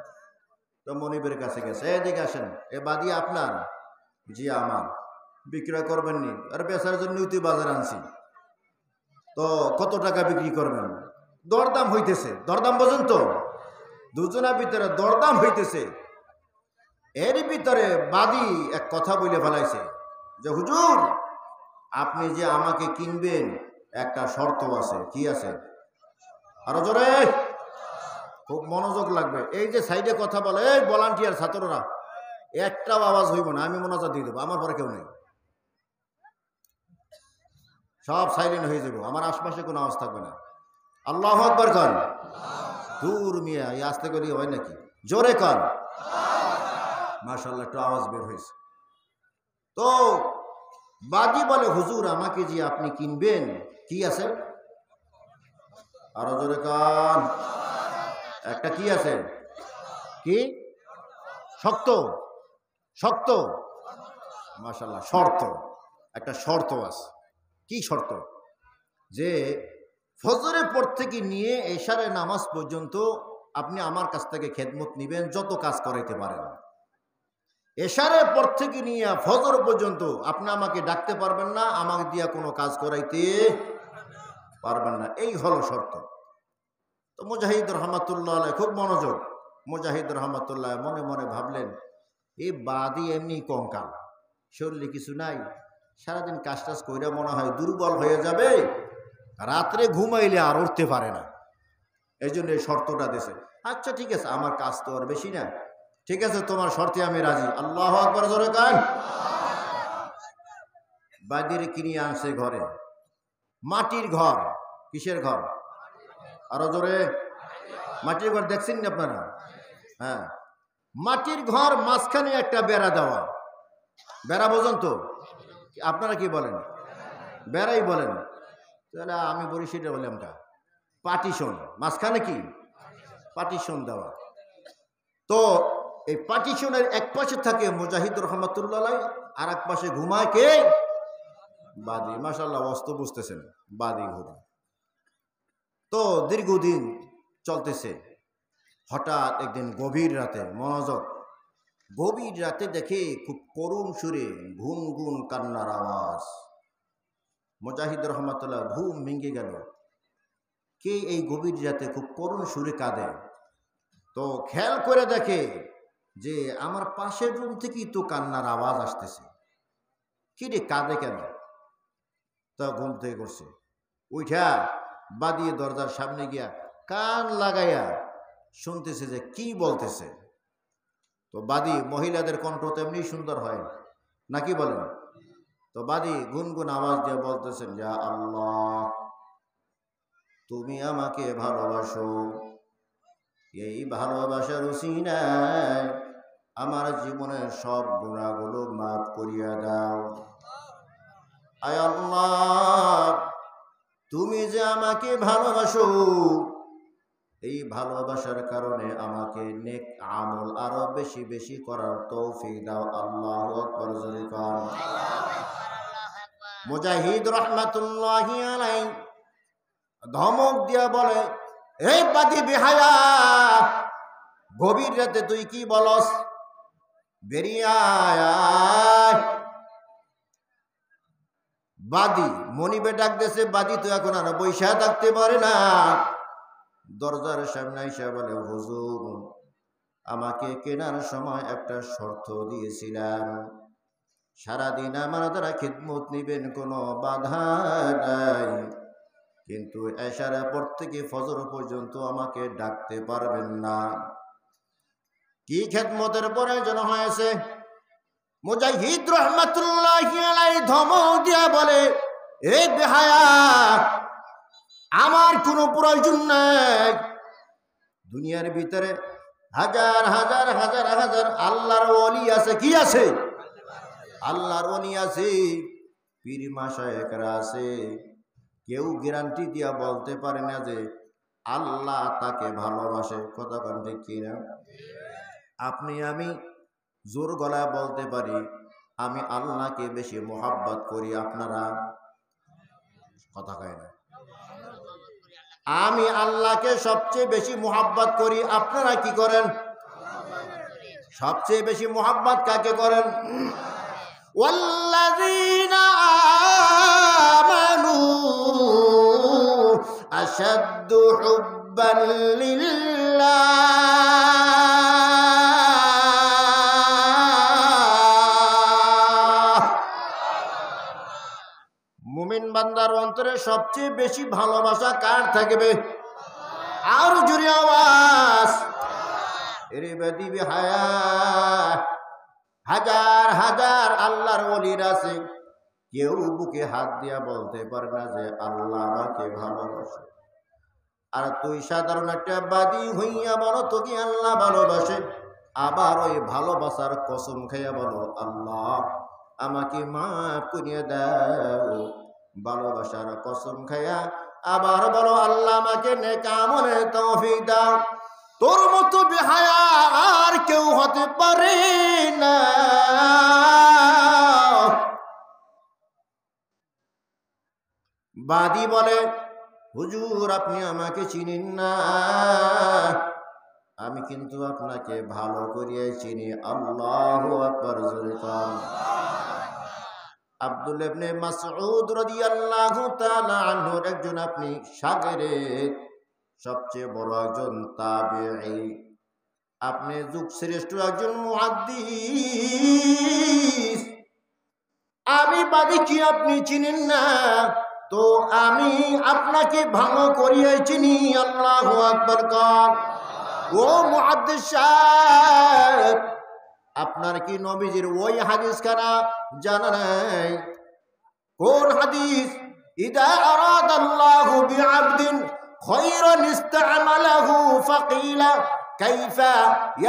তো মনিবের কাছে গেছে, এদিকে আসেন, এ বাদী আপনার? জি আমার। বিক্রয় করবেন নি? আর বেচার জন্য তুই বাজার আনছি। তো কত টাকা বিক্রি করবেন? দরদাম হইতেছে। দরদাম বোঝেন তো? দুজনের ভিতরে দরদাম হইতেছে। এর ভিতরে বাদী এক কথা বলে ফেলাইছে যে হুজুর, আপনি যে আমাকে কিনবেন একটা শর্ত আছে। কি আছে? আরো জোরে, খুব মনোযোগ লাগবে। এই যে সাইডে কথা বলে, এই ভলান্টিয়ার ছাত্ররা, একটাও আওয়াজ হইব না, আমি মোনাজাত দিয়ে দেবো, আমার পরে কেউ নেই, সব সাইলেন্ট হয়ে যাবো, আমার আশপাশে কোনো আওয়াজ থাকবে না। আল্লাহু আকবার কর। দূর মিয়া, এই আসতে করি হয় নাকি? জোরে কর। মাশাআল্লাহ, একটু আওয়াজ বের হয়েছে। তো বাদী বলে হুজুর, আমাকে যে আপনি কিনবেন, কি আছে? আরো জোরে কর। একটা কি আছে? কি? শক্ত? শক্ত? মাশাআল্লাহ, শর্ত। একটা শর্ত আছে। কি শর্ত? যে ফজরের পর থেকে নিয়ে এশারের নামাজ পর্যন্ত আপনি আমার কাছ থেকে খেদমত নিবেন, যত কাজ করাইতে পারেন। এশারের পর থেকে নিয়ে ফজর পর্যন্ত আপনি আমাকে ডাকতে পারবেন না, আমাকে দিয়া কোনো কাজ করাইতে পারবেন না। এই হলো শর্ত। তো মুজাহিদ রহমাতুল্লাহ আলাইহি, খুব মনোযোগ, মুজাহিদ রহমাতুল্লাহ মনে মনে ভাবলেন, এই বাদী এমনি কঙ্কাল, শরীরে কিছু নাই, সারাদিন কাজ টাজ কইরা মনে হয় দুর্বল হয়ে যাবে, রাত্রে ঘুমাইলে আর উঠতে পারে না, এই জন্য এই শর্তটা দিয়েছে। আচ্ছা ঠিক আছে, আমার কাজ তো আর বেশি না, ঠিক আছে তোমার শর্তে আমি রাজি। আল্লাহু আকবার জোরে কান। বাদীর কিনে আনছে ঘরে, মাটির ঘর। কিসের ঘর? আরো জোরে। মাটির ঘর দেখছেন না আপনারা? হ্যাঁ, মাটির ঘর, মাঝখানে একটা বেড়া দেওয়া। বেড়া বোঝেন তো? আপনারা কি বলেন? বেড়াই বলেন। তাহলে আমি বলি সেটা বললাম তা পার্টিশন। মাঝখানে কি? পার্টিশন দেওয়া। তো এই পার্টিশনের এক পাশে থাকে মুজাহিদ রহমাতুল্লাহ আলাইহি, আর এক পাশে ঘুমায় কে? বাদী। মাশাআল্লাহ, অস্ত বুঝতেছেন, বাদী ঘুমায়। তো দীর্ঘদিন চলতেছে। হঠাৎ একদিন গভীর রাতে, মনোযোগ, গভীর রাতে দেখে খুব করুণ সুরে গুন গুন কান্নার আওয়াজ। মুজাহিদ রহমাতুল্লাহ ঘুম ভেঙে গেল। কে এই গভীর রাতে খুব করুণ সুরে কাঁদে? তো খেয়াল করে দেখে যে আমার পাশের রুম থেকেই তো কান্নার আওয়াজ আসতেছে। কি রে, কাঁদে কেন? তা ঘুম থেকে করছে, উঠা বাদিয়ে দরজার সামনে গিয়া কান লাগাইয়া শুনতেছে যে কি বলতেছে। তো বাদী, মহিলাদের কণ্ঠ তেমনি সুন্দর হয় নাকি বলেন? তো বাদী গুনগুন আওয়াজ দিয়ে বলতেছেন, ইয়া আল্লাহ, তুমি আমাকে ভালোবাসো, এই ভালোবাসার উসিলায় আমার জীবনের সব গুনাহগুলো মাফ করিয়া দাও। আয় আল্লাহ, তুমি যে আমাকে ভালোবাসো, এই ভালোবাসার কারণে আমাকে নেক আমল আরো বেশি বেশি করার তৌফিক দাও। আল্লাহু আকবার জোরে কান। মুজাহিদ রহমাতুল্লাহি আলাইহি ধমক দিয়া বলে, এই বাদী বেহায়া, গভীর রাতে তুই কি বলস? বেরিয়ে আয়। বাদী মনিবে ডাক দেশে, বাদী তো এখন আর বৈশা থাকতে পারে না, দরজার সামনে আইসা বলে, হুজুর, আমাকে কেনার সময় একটা শর্ত দিয়েছিলাম, সারাদিন আমার দ্বারা খিদমত নিবেন, কোনো বাধা নাই, কিন্তু এশার পর থেকে ফজর পর্যন্ত আমাকে ডাকতে পারবেন না। কি খেদমতের প্রয়োজন হয়েছে? মুজাহিদ রহমাতুল্লাহি আলাইহি ধমক দিয়া বলে, এ বেহায়া, আমার কোনো প্রয়োজন নাই। দুনিয়ার ভিতরে হাজার হাজার হাজার হাজার আল্লাহর ওলি আছে। কি আছে? আল্লাহর ওলি আছে, পীর মাশায়েখরা আছে। কেউ গ্যারান্টি দিয়া বলতে পারে না যে আল্লাহ তাকে ভালোবাসে। কথা কোন ঠিক কিনা? আপনি আমি জোর গলায় বলতে পারি আমি আল্লাহকে বেশি মোহাব্বত করি, আপনারা কথা কয় না। আমি আল্লাহকে সবচেয়ে বেশি মোহাব্বত করি, আপনারা কি করেন? সবচেয়ে বেশি মোহাব্বত কাকে করেন? ওয়াল্লাযীনা আমানু আশাদ্দু হুব্বান লিল্লাহ। মুমিন বান্দার অন্তরে সবচেয়ে বেশি ভালোবাসা কার থাকবে? আর জোরে আওয়াজ। এরে বেদিবে হায়া, হাজার হাজার আল্লাহর ওলির আছে, কেউ বুকে হাত দিয়া বলতে পারে না যে আল্লাহ আমাকে ভালোবাসে। আর তুই সাধারণ একটা বাদী হইয়া বলো তোকে আল্লাহ ভালোবাসে, আবার ওই ভালোবাসার কসম খাইয়া বলো আল্লাহ আমাকে মাফ করিয়া দাও। ভালোবাসার কসম খাইয়া আবার বলো আল্লাহ আমাকে নেক আমলের তৌফিক দাও। তোর মতো বেহায়া আর কেউ হতে পারে না। বাদী বলে, হুজুর আপনি আমাকে চিনেন না, আমি কিন্তু আপনাকে ভালো করিয়া চিনি। আল্লাহু আকবার, জোরে কোন। আব্দুল্লাহ ইবনে মাসউদ রাদিয়াল্লাহু তাআলা আনহুর একজন আপনি শাগিরদ, সবচেয়ে বড় একজন তাবিঈ, আপনি যুগ শ্রেষ্ঠ একজন মুহাদ্দিস। আমি বাদী কি আপনি চিনেন না? তো আমি আপনাকে ভালো করিয়া চিনি। আল্লাহু আকবার কোন। ও মুহাদ্দিস সাহেব, আপনার কি নবীজির ওই হাদিস খানা জানা নাই? কোন হাদিস? ইদা আরাদাল্লাহু বিআবদিন খায়রান ইসতা'মালাহু ফাকিলা কাইফা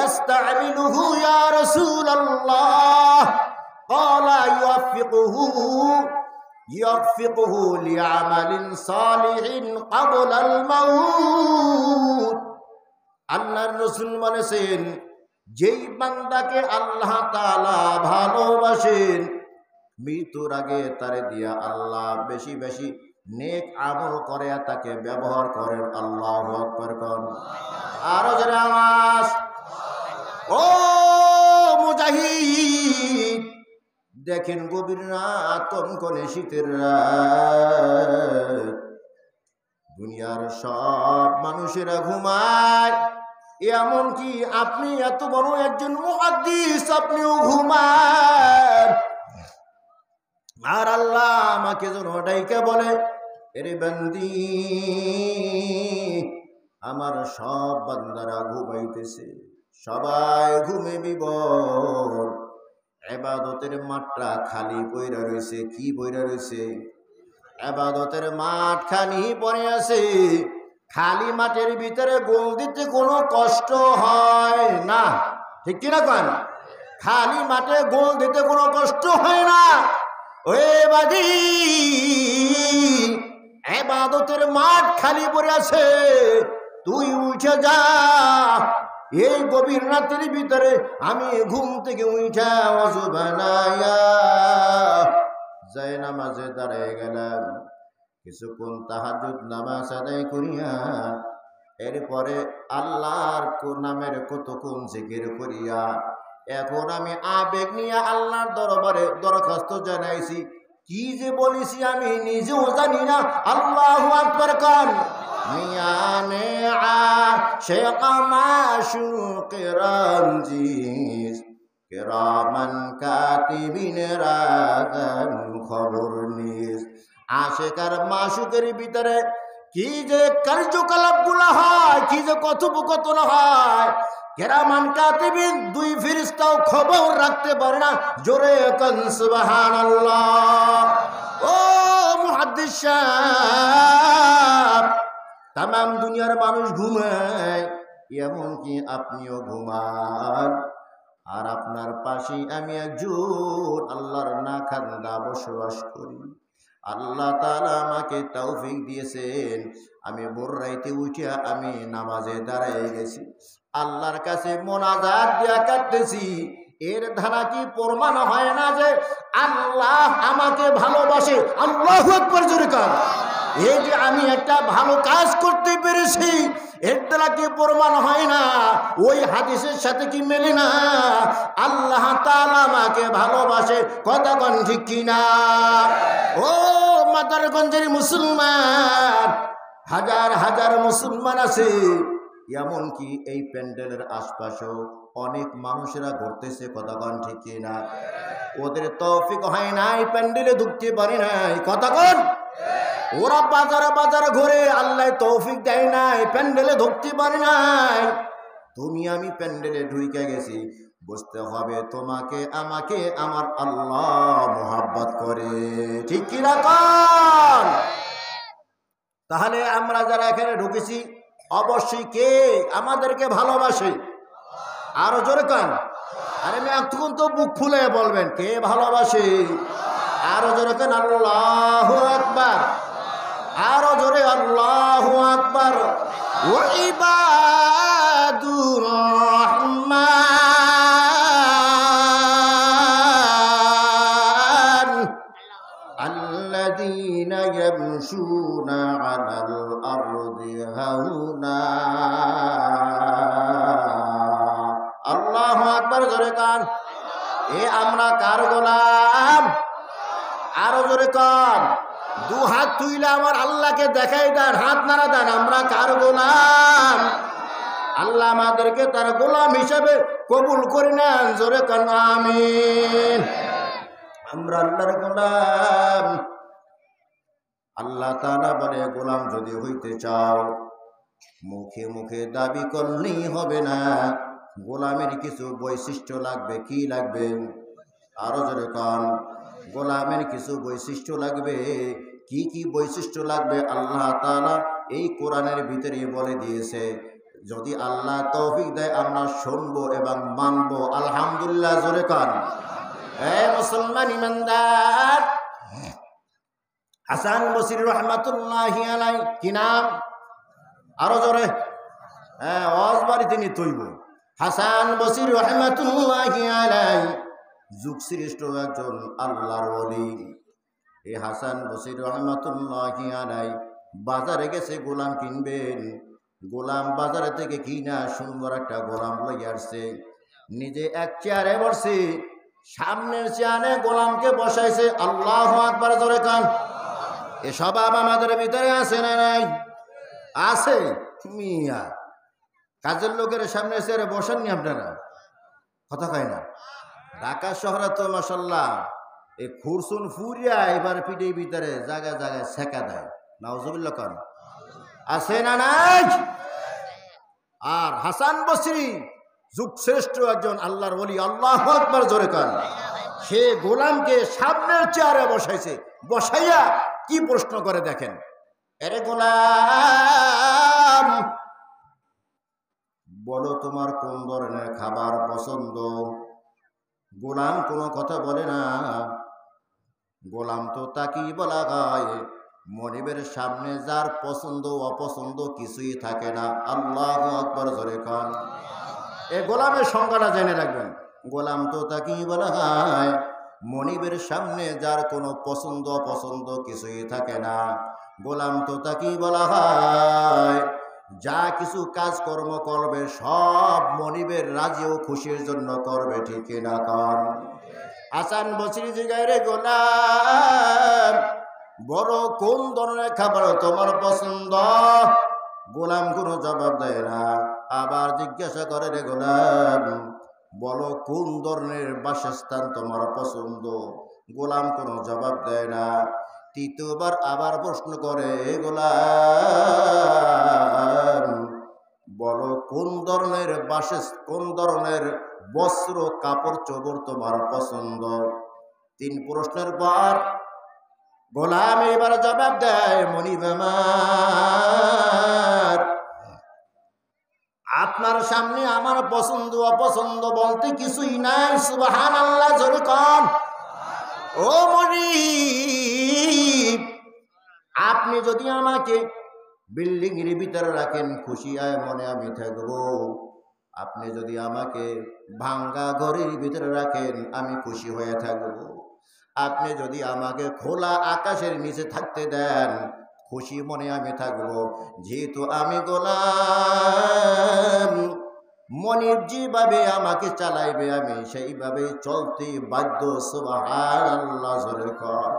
ইস্তা'মিলুহু ইয়া রাসূলুল্লাহ ক্বালা ইউফিকুহু লিআমালিন সালিহিন ক্বাবলাল মাউত। আল্লাহর রাসূল বলেছেন, যেই বান্দাকে আল্লাহ তাআলা ভালোবাসেন, মৃত্যুর আগে তারে দিয়া আল্লাহ বেশি বেশি নেক আমল করে তাকে ব্যবহার করেন। আল্লাহু আকবার কোন। আরো যারা আওয়াজ। ও মুজাহিদ, দেখেন গভীর রাত, কনকনে শীতের রাত, দুনিয়ার সব মানুষেরা ঘুমায়, এমনকি আপনি এত বড় একজন মুহাদ্দিস আপনিও ঘুমান। আর আল্লাহ আমাকে যেন ডাইকা বলে, এরে বান্দি, আমার সব বান্দারা ঘুমাইতেছে, সবাই ঘুমে বিভোর, ইবাদতের মাঠটা খালি পইরা রয়েছে। কি পইরা রয়েছে? ইবাদতের মাঠ খালি পড়ে আছে। খালি মাঠের ভিতরে গোল দিতে কোনো কষ্ট হয় না, ঠিক কিনা কেন? খালি মাঠে গোল দিতে কোনো কষ্ট হয় না। ওই বাদী, ইবাদতের মাঠ খালি পড়ে আছে, তুই উঠে যা। এই গভীর রাতের ভিতরে আমি ঘুম থেকে উঠা ওযু বানায়া যায় নামাজে দাঁড়ায় গেলাম, কিছুক্ষণ তাহাজ্জুদ নামাজ আদায় করিয়া এরপরে আল্লাহর নামের কতক্ষণ জিকির করিয়া এখন আমি আবেগ নিয়ে আল্লাহর দরবারে দরখাস্ত জানাইছি। কি যে বলেছি আমি নিজেও জানি না। আল্লাহু আকবার কান। মিয়ানে আশিক মাশুক রঞ্জিজ কিরামান কাতিবিন রাগান খবর নিস। আশিক আর মাশুকের ভিতরে কি যে কার্যকলাপগুলো হয়, কি যে কথোপকথন হয়, কিরামান কাতিবিন দুই ফেরেশতাও খবর রাখতে পারে না। জোরে কোন সুবহানাল্লাহ। ও মুহাদ্দিস সাহেব, তামাম দুনিয়ার মানুষ ঘুমায়, এমনকি আপনিও ঘুমান। আর আপনার পাশে আমি একজন আল্লাহর নাখান্দা বসবাস করি। আল্লাহ তাআলা আমাকে তৌফিক দিয়েছেন, আমি ভোর রাইতে উঠিয়া আমি নামাজে দাঁড়ায় গেছি, আল্লাহর কাছে মোনাজাত দিয়া কাটতেছি। এর ধারা কি প্রমাণ হয় না যে আল্লাহ আমাকে ভালোবাসে? আল্লাহু আকবার জোরে কান। এই যে আমি একটা ভালো কাজ করতে পেরেছি, এর দ্বারা কি প্রমাণ হয় না? ওই হাদিসের সাথে কি মেলে না? আল্লাহ তাআলা আমাকে ভালোবাসে। কথা কোন ঠিক কিনা? ও মাদারগঞ্জের মুসলমান, হাজার হাজার মুসলমান আছে, এমনকি এই প্যান্ডেলের আশপাশেও অনেক মানুষেরা ঘুরতেছে। কথা কোন ঠিক কিনা? ওদের তৌফিক হয় নাই, প্যান্ডেলে ঢুকতে পারে নাই। কথা কোন? ওরা বাজারে বাজারে ঘুরে, আল্লাহ তৌফিক দেয় নাই, প্যান্ডেলে ঢুকতে পারে নাই। তুমি আমি প্যান্ডেলে ঢুকে গেছি, বুঝতে হবে তোমাকে আমাকে আমার আল্লাহ মোহাব্বত করে। ঠিক কি রকম? তাহলে আমরা যারা এখানে ঢুকেছি, অবশ্যই কে আমাদেরকে ভালোবাসে? আরো জোরে কান। আরে মেয়ে তখন তো বুক ফুলে বলবেন কে ভালোবাসে। আরো জোরে কান। আল্লাহু আকবার। আরো জোরে আল্লাহু আকবার। ওয়া ইবাদুর রহমান আল্লাযীনা ইয়ামশুনা আলাল আরদি হাওনা। আল্লাহু আকবার জোরে কান। এ আমরা কার গোলাম? আরো জোরে কান। দু হাত তুইলে আমার আল্লাহকে দেখাই দেন, হাত নাড়া দেন। আমরা কার গোলাম? আল্লাহ আমাদেরকে তার গোলাম হিসেবে কবুল করে নেন। জোরে কান আমিন। আমরা আল্লাহর গোলাম। আল্লাহ তাআলা বলে, গোলাম যদি হইতে চাও মুখে মুখে দাবি করলেই হবে না, গোলামের কিছু বৈশিষ্ট্য লাগবে। কি লাগবে? আরো জোরে কান। গোলামের কিছু বৈশিষ্ট্য লাগবে। কি কি বৈশিষ্ট্য লাগবে আল্লাহ তাআলা এই কোরআনের ভিতরে বলে দিয়েছে। যদি আল্লাহ তৌফিক দেয় আমরা শুনবো এবং মানবো। আলহামদুলিল্লাহ জোরে কান। হে মুসলমান ইমানদার, হাসান বসরি রহমাতুল্লাহি আলাইহি, কি নাম? আরো জোরে। হ্যাঁ, ওয়াজ বাড়িতে নি তৈব। হাসান বসরি রহমাতুল্লাহি আলাইহি যুগ শ্রেষ্ঠ একজন আল্লাহর ওলি। এই হাসান বসরি রহমাতুল্লাহি আলাইহি বাজারে গেছে গোলাম কিনবেন। গোলাম বাজারে থেকে কিনা সুন্দর একটা গোলাম লইয়া আসছে। নিজে এক চেয়ারে বসছে, সামনের চেয়ারে গোলামকে বসাইছে। আল্লাহু আকবার জোরে কান। এ স্বভাব আমাদের ভিতরে আছে না নাই? আছে। মিয়া কাজের লোকের সামনে চেয়ারে বসাননি আপনারা? কথা কয় না? ঢাকা শহরে তো মাশাআল্লাহ এই খুরসুন ফুরিয়া এবার পিঠের ভিতরে জায়গায় জায়গায় সেকা দেয়। নাউজুবিল্লাহ কান। আছে না নাই? আর হাসান বসরি যুগ শ্রেষ্ঠ একজন আল্লাহর ওলি। আল্লাহু আকবার জোরে কান। সে গোলামকে সামনের চেয়ারে বসাইছে। বসাইয়া কি প্রশ্ন করে দেখেন। আরে গোলাম, বলো তোমার কোন ধরনের খাবার পছন্দ? গোলাম কোনো কথা বলে না। গোলাম তো তাকেই বলা হয়, মনিবের সামনে যার পছন্দ অপছন্দ কিছুই থাকে না। আল্লাহু আকবার জোরে কান। এ গোলামের সংজ্ঞাটা জেনে রাখবেন। গোলাম তো তাকেই বলা হয়, মনিবের সামনে যার কোনো পছন্দ অপছন্দ কিছুই থাকে না। গোলাম তো তাকেই বলা হয়, যা কিছু কাজকর্ম করবে সব মনিবের রাজি ও খুশির জন্য করবে। ঠিক না কান? হাসান বসরি জিগায়, রে গোলাম, বড় কোন ধরনের খাবার তোমার পছন্দ? গোলাম কোনো জবাব দেয় না। আবার জিজ্ঞাসা করে, রে গোলাম, বলো কোন ধরনের বাসস্থান তোমার পছন্দ? গোলাম কোনো জবাব দেয় না। তৃতীয়বার আবার প্রশ্ন করে, গোলাম বলো কোন ধরনের কোন ধরনের বস্ত্র কাপড় চোপড় তোমার পছন্দ? 3 প্রশ্নের পর গোলাম এবার জবাব দেয়, মনিব আমার, আপনার সামনে আমার পছন্দ অপছন্দ বলতে কিছুই নাই। সুবহানাল্লাহ, জোরে কন। ও মনিব, আপনি যদি আমাকে বিল্ডিং এর ভিতরে রাখেন খুশি আয় মনে আমি থাকবো। আপনি যদি আমাকে ভাঙ্গা ঘরের ভিতরে রাখেন আমি খুশি হয়ে থাকবো। আপনি যদি আমাকে খোলা আকাশের নিচে থাকতে দেন খুশি মনে আমি থাকবো। যেহেতু আমি গোলাম, মনিব যেভাবে আমাকে চালাইবে আমি সেইভাবে চলতে বাধ্য। সুবহানাল্লাহ, জোরে কর।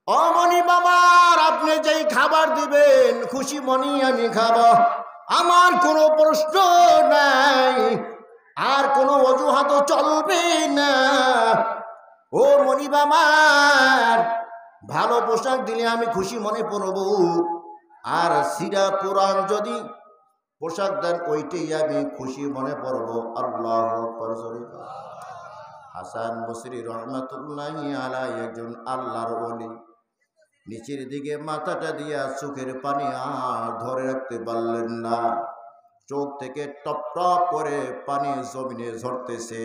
ও মনিব আমার, আপনি যেই খাবার দিবেন খুশি মনে আমি খাবো, আমার কোনো প্রশ্ন নাই, আর কোনো অজুহাত চলবে না। ও মনিব আমার, ভালো পোশাক দিলে আমি খুশি মনে পরব, আর সিরা পুরাণ যদি পোশাক দেন ওইটাই আমি খুশি মনে পরব। আল্লাহু আকবার। হাসান বসরি রহমাতুল্লাহি আলাইহি একজন আল্লাহর ওলি, নিচের দিকে মাথাটা দিয়া চোখের পানি আর ধরে রাখতে পারলেন না। চোখ থেকে টপ টপ করে পানি জমিনে ঝরতেছে,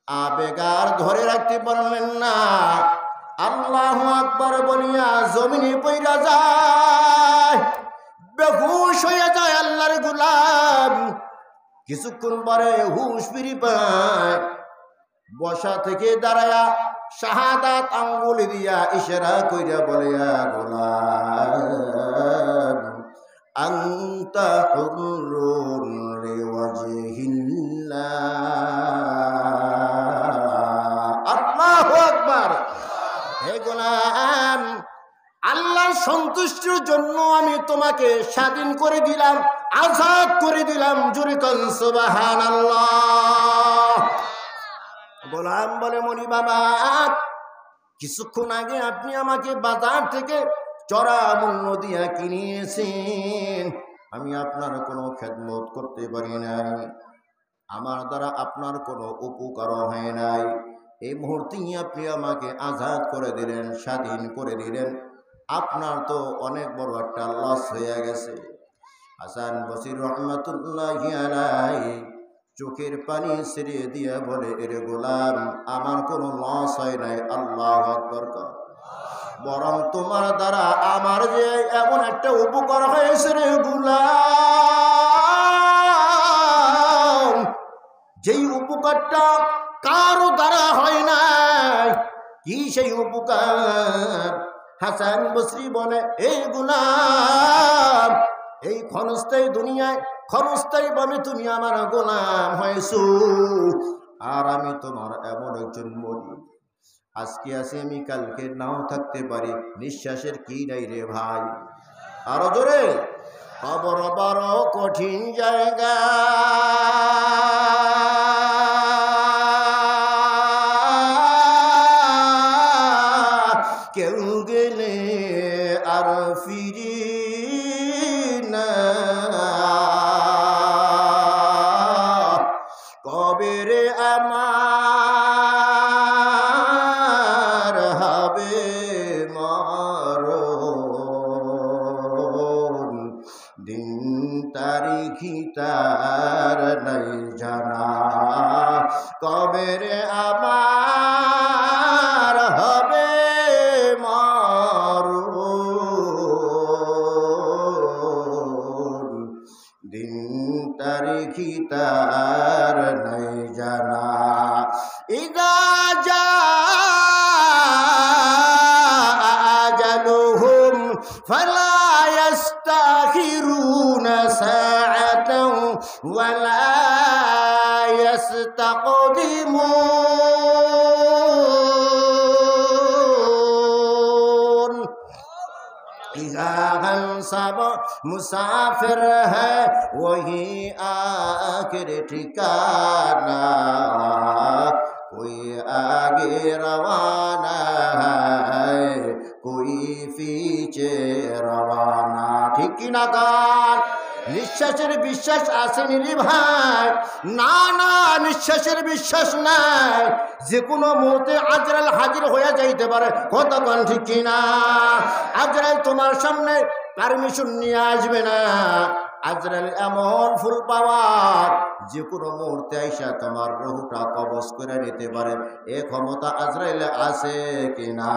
আবেগ আর ধরে রাখতে পারলেন না। আল্লাহু আকবার বলিয়া জমিনে পইরা যায়, বেহুশ হয়ে যায় আল্লাহর গোলাম। কিছুক্ষণ পরে হুশ ফিরে পায়, বসা থেকে দাঁড়ায়া শাহাদাত আঙ্গুল দিয়া ইশারা কইরা বলে, গোলাম আনতা হুরুন লিওয়াজহিল্লাহ। আল্লাহু আকবার। হে গোলাম, আল্লাহর সন্তুষ্টির জন্য আমি তোমাকে স্বাধীন করে দিলাম, আজাদ করে দিলাম। জোরে কোন সুবহানাল্লাহ। গোলাম বলে, মনি বাবা, কিছুক্ষণ আগে আপনি আমাকে বাজার থেকে চড়া মূল্য দিয়া কিনিয়েছেন, আমি আপনার কোনো খেদমত করতে পারি নাই, আমার দ্বারা আপনার কোনো উপকার হয় নাই। এই মুহূর্তেই আপনি আমাকে আজাদ করে দিলেন, স্বাধীন করে দিলেন, আপনার তো অনেক বড় একটা লস হয়ে গেছে। হাসান বসরি রহমাতুল্লাহি আলাইহি চোখের পানি ছেড়ে দিয়ে বলে, এরে গোলাম আমার কোনো লস হয় নাই। আল্লাহু আকবার। বরং তোমার দ্বারা আমার যে এমন একটা উপকার হয়েছে রে গোলাম, যেই উপকারটা কারো দ্বারা হয় নাই। কি সেই উপকার? হাসান বসরি বলে, এই গোলাম, এই ক্ষণস্থায়ী দুনিয়ায় ক্ষণস্থায়ী ভাবে তুমি আমার গোলাম হয়েছো, আর আমি তোমার এমন একজন মনি, আজকে আছে আমি কালকে নাও থাকতে পারি, নিঃশ্বাসের কি নাই রে ভাই। আরো জোরে, খবর বড় কঠিন জায়গা, কেউ গেলে আর ফিরি না, কবে রে আমার হবে মরণ, দিন তারিখি তার নাই জানা, কবে রে আমার হবে মরণ, দিন তারিখি তার নাই জানা। ইদা জাআ আজালুহুম ফালা ইস্তাখিরুনা সাআতান ওয়ালা ইস্তাকদিমুন। सब मुसाफिर है वही आखिर ठिकाना, कोई आगे रवाना है कोई पीछे रवाना ठीक की ना कान নিঃশ্বাসের বিশ্বাস আসেনি রে ভাই না না নিঃশ্বাসের বিশ্বাস নাই যে কোনো মুহূর্তে আজরাইল হাজির হয়ে যাইতে পারে কথা কোন ঠিক কি না আজরাইল তোমার সামনে পারমিশন নিয়ে আসবে না আজরাইল এমন ফুল পাওয়ার যে কোনো মুহূর্তে আইসা তোমার রূহটা কবজ করে নিতে পারে এই ক্ষমতা আজরাইলে আছে কি না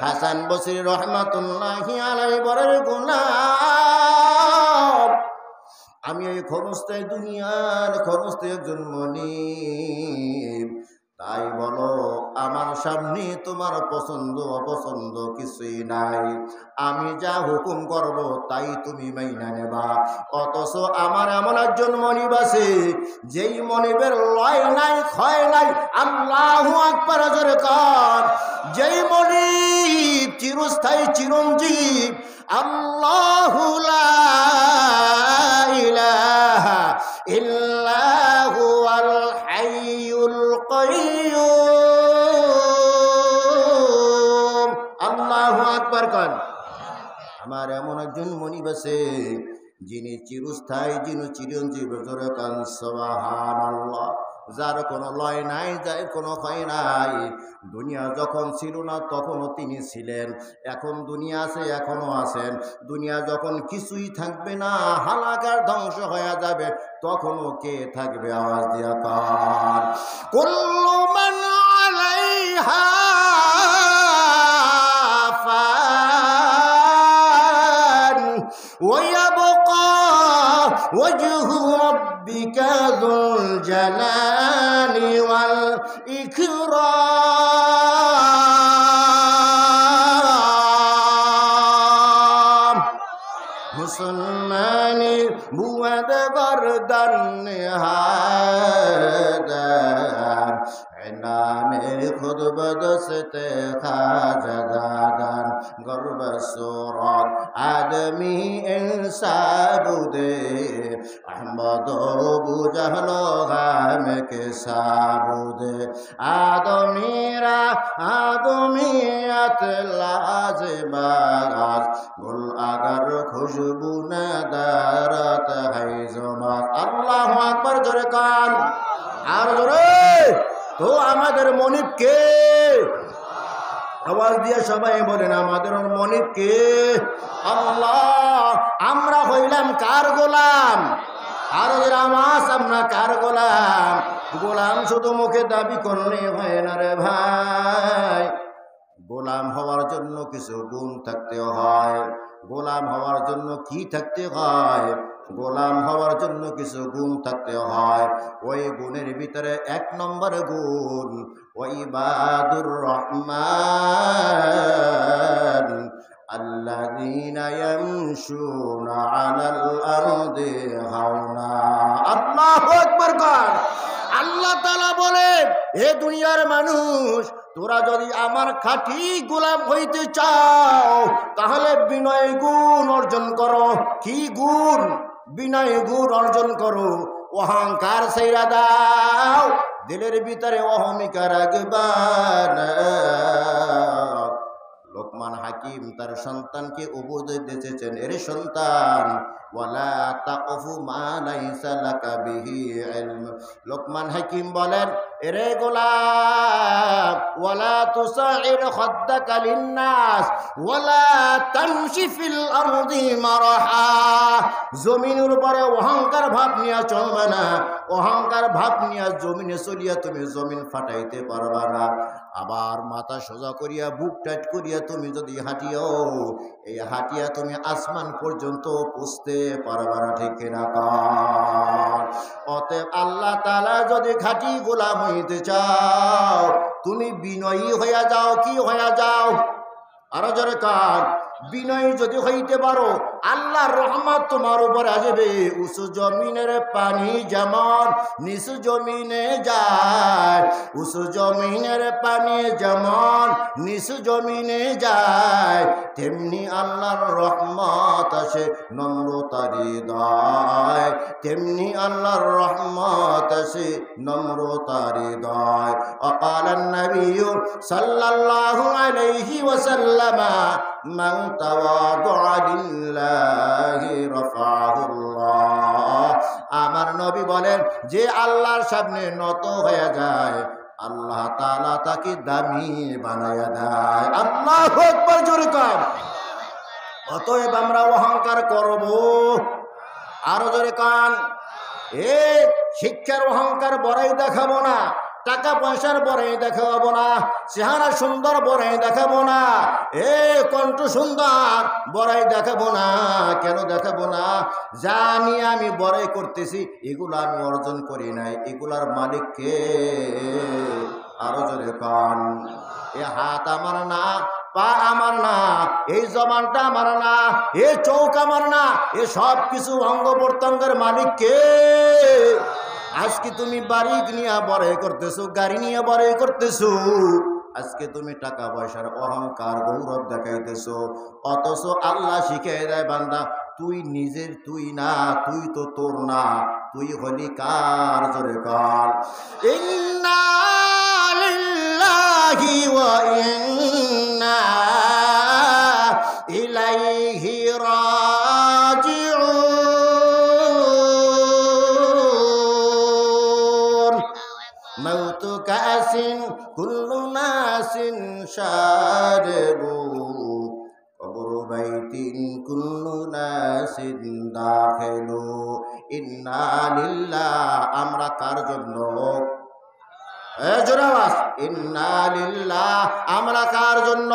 হাসান বসরি রহমাতুল্লাহি আলাইহি বলেন গোলাম আমি এই ক্ষমস্তায় দুনিয়ার ক্ষমস্তায় একজন মনিব তাই বলো আমার সামনে তোমার পছন্দ অপছন্দ কিছুই নাই আমি যা হুকুম করব তাই তুমি মাইনা নেবা অথচ আমার এমন একজন মনিব আছে যেই মনিবের লয় নাই ক্ষয় নাই আল্লাহু আকবার জোরে কান যেই মনিব চিরস্থায়ী চিরঞ্জীব আল্লাহু লা ইলাহা ইল্লা হুয়াল হাইয়ুল কাইয়্যুম আল্লাহু আকবার কান আমার এমন একজন মনিব আছে যিনি চিরস্থায়ী যিনি চিরঞ্জীব জোরে কান সুবহানাল্লাহ যার কোনো লয় নাই যার কোনো ক্ষয় নাই দুনিয়া যখন ছিল না তখনও তিনি ছিলেন এখন দুনিয়া আছে এখনো আছেন দুনিয়া যখন কিছুই থাকবে না হালাকার ধ্বংস হয়ে যাবে তখনও কে থাকবে আওয়াজ দিয়া কান কুল্লু মান আলাইহা ফান ওয়া ইয়াবকা ওয়াজহু রাব্বিকা যুল জালালি ওয়াল ইকরাম মুসলমানি বুয়াদ গর্দান হাদার নামে খুদ বদসতে খাজাদান গর্ব সুরত আদমি ইনসাবুদে আহমদ বুজহল গাম কে সাবুদে আদমিরা আদমিয়ত লাজবাজ গুল আগার খুশবু নদারত है জমাত আল্লাহু আকবার জোরে কান আর জোরে তো আমাদের মনিব কে আওয়াজ দিয়ে সবাই বলেন আমাদের মনিব কে আল্লাহ আমরা হইলাম কার গোলাম আর আওয়াজ আমরা কার গোলাম গোলাম শুধু মুখে দাবি করলে হয় না রে ভাই গোলাম হওয়ার জন্য কিছু গুণ থাকতে হয় গোলাম হওয়ার জন্য কি থাকতে হয় গোলাম হওয়ার জন্য কিছু গুণ থাকতে হয় ওই গুণের ভিতরে এক নম্বর গুণ ওই ইবাদুর রহমান আল্লাযীনা ইয়ামশুনা আলাল আরদি হাওনা আল্লাহু আকবার কান আল্লাহ তাআলা বলে হে দুনিয়ার মানুষ তোরা যদি আমার খাঁটি গোলাম হইতে চাও তাহলে বিনয় গুণ অর্জন করো কি গুণ বিনয় গুণ অর্জন করো অহংকার ছাইরা দাও দিলের ভিতরে অহমিকা রাখবা না লোকমান হাকিম তার সন্তানকে উপদেশ দিয়েছেন এরে সন্তান ওয়ালা তাকফু মা লাইসা লাকা বিহি ইলম লোকমান হাকিম বলেন এরে গোলাম ওয়ালা তুসাইর খাদ্দাকা লিন্নাস ওয়ালা তামশি ফিল আরদি মারহা জমিনের উপরে অহংকার ভাব নিয়ে চলবে না অহংকার ভাব নিয়ে জমিনে চলিয়া তুমি জমিন ফাটাইতে পারবা না আবার মাথা সোজা করিয়া বুক টাইট করিয়া তুমি যদি হাঁটিও এই হাঁটিয়া তুমি আসমান পর্যন্ত পৌঁছতে পারবা না ঠিক না কান অতএব আল্লাহ তাআলা যদি খাঁটি গোলাম হইতে চাও তুমি বিনয়ী হইয়া যাও কি হইয়া যাও আরো জোরে কান বিনয়ী যদি হইতে পারো আল্লাহর রহমত তোমার উপরে আসবে। উঁচু জমিনের পানি যেমন নিচু জমিনে যায়, উঁচু জমিনের পানি যেমন নিচু জমিনে যায়, তেমনি আল্লাহর রহমত আসে নম্রতার হৃদয়, তেমনি আল্লাহর রহমত আসে নম্রতার হৃদয়। وقال النبي صلى الله عليه وسلم من تواضع لله رفعه الله। আমার নবী বলেন, যে আল্লাহর সামনে নত হয়ে যায় আল্লাহ তাআলা তাকে দামি বানায়া দেয়। আল্লাহু আকবার, জোরে কান। অতএব আমরা অহংকার করব, আরো জোরে কান। এই শিক্ষার অহংকার বড়াই দেখাবো না, টাকা পয়সার বড়াই দেখাবো না, চেহারা সুন্দর বড়াই দেখাবো না, কণ্ঠ সুন্দর বড়াই দেখাবো না। কেন দেখাবো না? জানি আমি বড়াই করতেছি, এগুলো আমি অর্জন করি নাই, এগুলার মালিক কে? আরো জোরে কান। এ হাত আমার না, পা আমার না, এই জবানটা আমার না, এই চোখ আমার না, এ সব কিছু অঙ্গ প্রত্যঙ্গের মালিক কে? আজকে তুমি বাড়ি নিয়ে বড়াই করতেছো, গাড়ি নিয়ে বড়াই করতেছো, আজকে তুমি টাকা পয়সার অহংকার গৌরব দেখাইতেছো, অথচ আল্লাহ শিখিয়ে দেয় বান্দা তুই নিজের তুই না, তুই তো তোর না, তুই হলি কার? জোরে কার। ইন্না লিল্লাহি ওয়া ইন্না ইলাইহি রাজিউন। মাউতু কাসিন কুল্লু নাসিন শারিবু, কবরু বাইতিন কুল্লু নাসিন দাখিলু। ইন্না লিল্লাহ, আমরা কার জন্য? জোরে আওয়াজ, ইন্না লিল্লাহ, আমরা কার জন্য?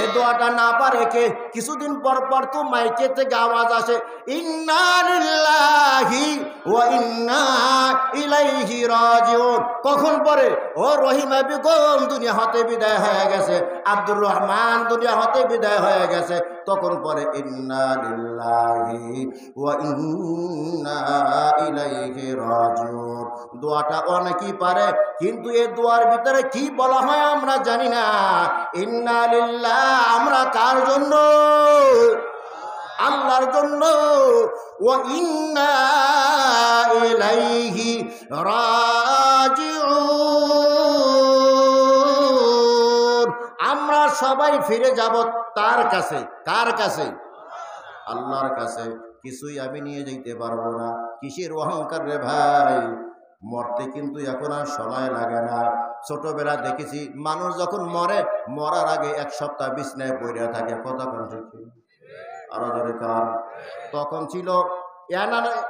এই দোয়াটা না পারে কে? কিছুদিন পর পর তো মাইকে থেকে আওয়াজ আসে, ইন্না লিল্লাহি ওয়া ইন্না ইলাইহি রাজিউন। কখন পরে? ও রহিমা বেগম দুনিয়া হতে বিদায় হয়ে গেছে, আব্দুর রহমান দুনিয়া হতে বিদায় হয়ে গেছে, তখন পরে ইন্না লিল্লাহি ওয়া ইন্না ইলাইহি রাজিউন। দোয়াটা অনেকেই পারে, কিন্তু এই দোয়ার ভিতরে কি বলা হয় আমরা জানি না। ইন্না লিল্লাহ, আমরা কার জন্য? আল্লাহর জন্য। ওয়া ইন্না ইলাইহি রাজিউন, আমরা সবাই ফিরে যাব তার কাছে। কার কাছে? আল্লাহর কাছে। কিছুই আমি নিয়ে যেতে পারবো না। কিসের অহংকার রে ভাই? মরতে কিন্তু এখন আর সময় লাগে না। ছোটবেলা দেখেছি মানুষ যখন মরে, মরার আগে এক সপ্তাহ বিছনায় পড়ে থাকে। কথা কোন ঠিক? আরো জোরে কার। তখন ছিল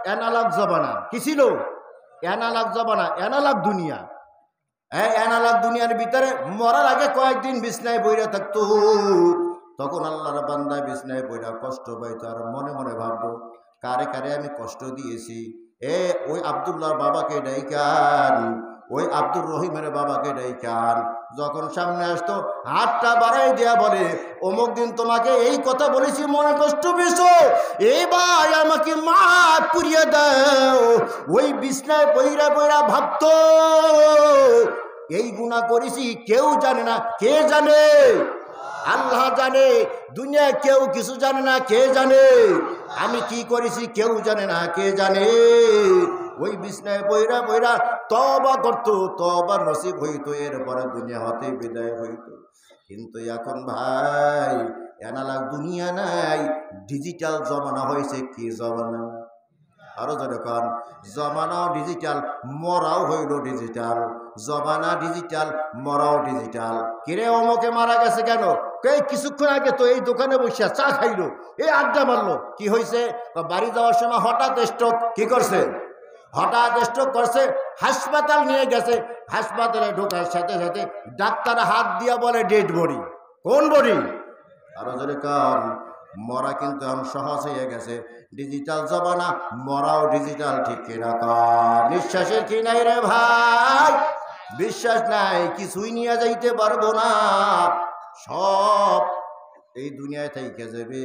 অ্যানালগ জমানা। কি ছিল? অ্যানালগ জমানা, অ্যানালগ দুনিয়া। অ্যানালগ দুনিয়ার ভিতরে মরার আগে কয়েকদিন বিছনায় পড়ে থাকতো। তখন আল্লাহর বান্দা বিছনায় পড়ে কষ্ট পাইতো, আর মনে মনে ভাবতো কারে কারে আমি কষ্ট দিয়েছি। ওই আব্দুল্লাহর বাবাকে ডাইকান, ওই আব্দুর রহিমের বাবাকে ডাইকান। যখন সামনে আসতো হাতটা বাড়াই দেয়া বলে, অমুক দিন তোমাকে এই কথা বলেছি, মনে কষ্ট পেয়েছো, এই ভাই আমাকে মাফ করিয়ে দাও। ওই বিছনায় পইরা পইরা ভাবতো এই গুনাহ করেছি, কেউ জানে না। কে জানে? আল্লাহ জানে। দুনিয়ায় কেউ কিছু জানে না। কে জানে? আমি কি করেছি কেউ জানে না। কে জানে? ওই বিছনায় পইরা পইরা তওবা করতো, তওবা নসিব হইতো, এরপরে দুনিয়া হতে বিদায় হইতো। কিন্তু এখন ভাই অ্যানালগ দুনিয়া নাই, ডিজিটাল জমানা হয়েছে। কি জমানা? আরো যখন জমানাও ডিজিটাল, মরাও হইল ডিজিটাল। জমানা ডিজিটাল, মরাও ডিজিটাল। কিরে অমুকে মারা গেছে কেন? কিছুক্ষণ আগে তো এই দোকানে বসে চা খাইলো, এই আড্ডা মারলো। কি হয়েছে? বাড়ি যাওয়ার সময় হঠাৎ স্ট্রোক। কি করছে? হঠাৎ স্ট্রোক করছে, হাসপাতাল নিয়ে গেছে। হাসপাতালে ঢোকার সাথে সাথে ডাক্তার হাত দিয়া বলে ডেড বডি। কোন বডি? আরো জোরে কান। মরা কিন্তু এখন সহজ হয়ে গেছে। ডিজিটাল জমানা, মরাও ডিজিটাল। ঠিক কিনা কান? নিঃশ্বাসের কি নাই রে ভাই? বিশ্বাস নাই, কিছুই নিয়ে যাইতে পারবো না। সব এই দুনিয়ায় থেকে যাবে।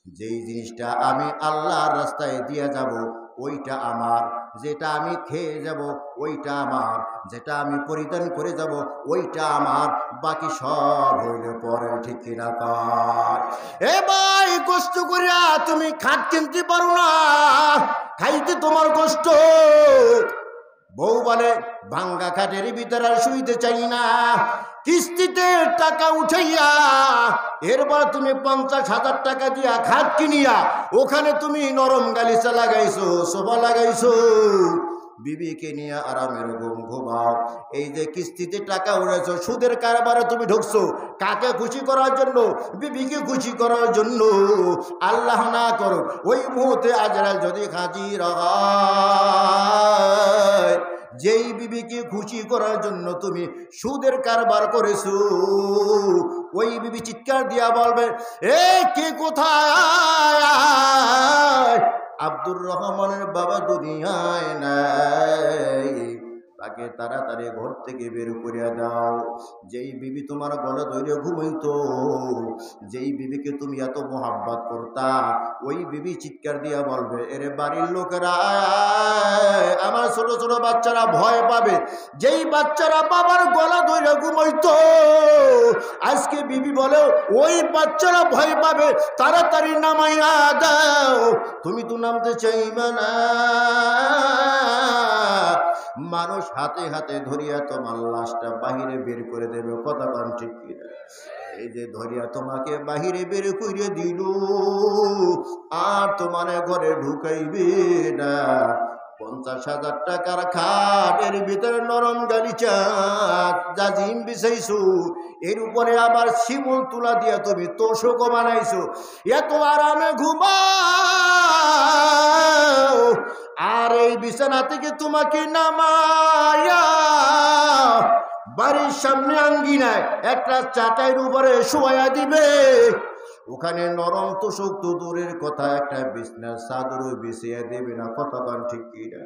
যেই জিনিসটা আমি আল্লাহর রাস্তায় দিয়ে যাব ওইটা আমার, যেটা আমি খেয়ে যাব ওইটা আমার, যেটা আমি পরিধান করে যাব ওইটা আমার, বাকি সব হইলে পরে। ঠিক কিনা কর? এ ভাই, কষ্ট করিয়া তুমি খাট কিনতে পারো না, খাইতে তোমার কষ্ট। বউ বলে ভাঙ্গা খাটের ভিতরে আর শুইতে চাই না, কিস্তিতে টাকা উঠাইয়া এরপর তুমি 50,000 টাকা দিয়া খাট কিনিয়া ওখানে তুমি নরম গালিচা লাগাইছো, সোফা লাগাইছো, বিবিকে নিয়ে আরামের ঘুম ঘুমাও। এই যে কিস্তিতে টাকা উড়েছো, সুদের কারবারে তুমি ঢুকছো, কাকে খুশি করার জন্য? বিবিকে খুশি করার জন্য। আল্লাহ না করো ওই মুহূর্তে আজরাইল যদি হাজির হয়, যেই বিবিকে খুশি করার জন্য তুমি সুদের কারবার করেছো, ওই বিবি চিৎকার দিয়া বলবে, এ কে কোথায়? আব্দুর রহমানের বাবা দুনিয়ায় নাই, তাকে তাড়াতাড়ি ঘর থেকে বের করিয়া দাও। যেই বিবি তোমার গলা ধরে ঘুমাইতো, যেই বিবিকে তুমি এত মোহাব্বত করতা, ওই বিবি চিৎকার দিয়া বলবে, এরে বাড়ির লোকেরা, আমার ছোট ছোট বাচ্চারা ভয় পাবে। যেই বাচ্চারা বাবার গলা ধরে ঘুমাইতো, আজকে বিবি বলে ওই বাচ্চারা ভয় পাবে, তাড়াতাড়ি নামাইয়া দাও। তুমি তো নামতে চাইবে না। মানুষ হাতে হাতে ধরিয়া তোমার লাশটা বাহিরে বের করে দেবে। কথা কান ঠিক কিনা? এই যে ধরিয়া তোমাকে বাহিরে বের করে দিল, আর তোমার ঘরে ঢুকাইবে না। 50,000 টাকার খাটের ভিতরে নরম গালিচা যা জিম বিছাইছো, এর উপরে আবার শিমুল তুলা দিয়া তুমি তোষক বানাইছো, এত আরামে ঘুমাও। আর এই বিছানা থেকে তোমাকে নামায়া বাড়ির সামনে আঙ্গিনায় একটা চাটাইয়ের উপরে শোয়া দিবে। ওখানে নরম তোষক তো দূরের কথা, একটা বিছনার চাদরও বিছিয়ে দেবে না। কতক্ষণ ঠিক কিনা?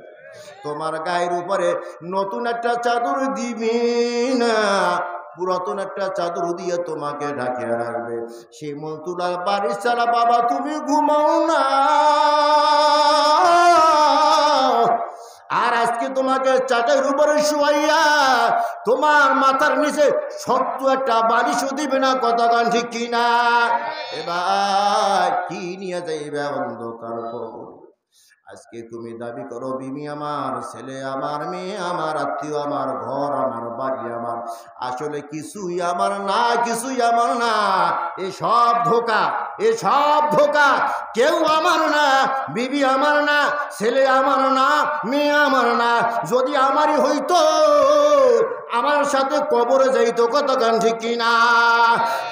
তোমার গায়ের উপরে নতুন একটা চাদর দিবে না, পুরাতন একটা চাদর দিয়ে তোমাকে ঢাকিয়ে রাখবে। শিমুল তুলার বাড়ি ছাড়া বাবা তুমি ঘুমাও না। আর আজকে তোমাকে চাটের উপরে শুয়াইয়া তোমার মাথার নিচে শক্ত একটা বালিশও দিবে না। কথা গান ঠিক কিনা? এবার কি নিয়ে যাইবে অন্ধকার কবর। আজকে তুমি দাবি করো বিবি আমার, ছেলে আমার, মেয়ে আমার, আত্মীয় আমার, ঘর আমার, বাড়ি আমার, আসলে কিছুই আমার না, কিছুই আমার না। এসব ধোকা, এসব ধোকা। কেউ আমার না, বিবি আমার না, ছেলে আমার না, মেয়ে আমার না। যদি আমারই হইতো আমার সাথে কবরে যাইতো। কত গান ঠিক কিনা?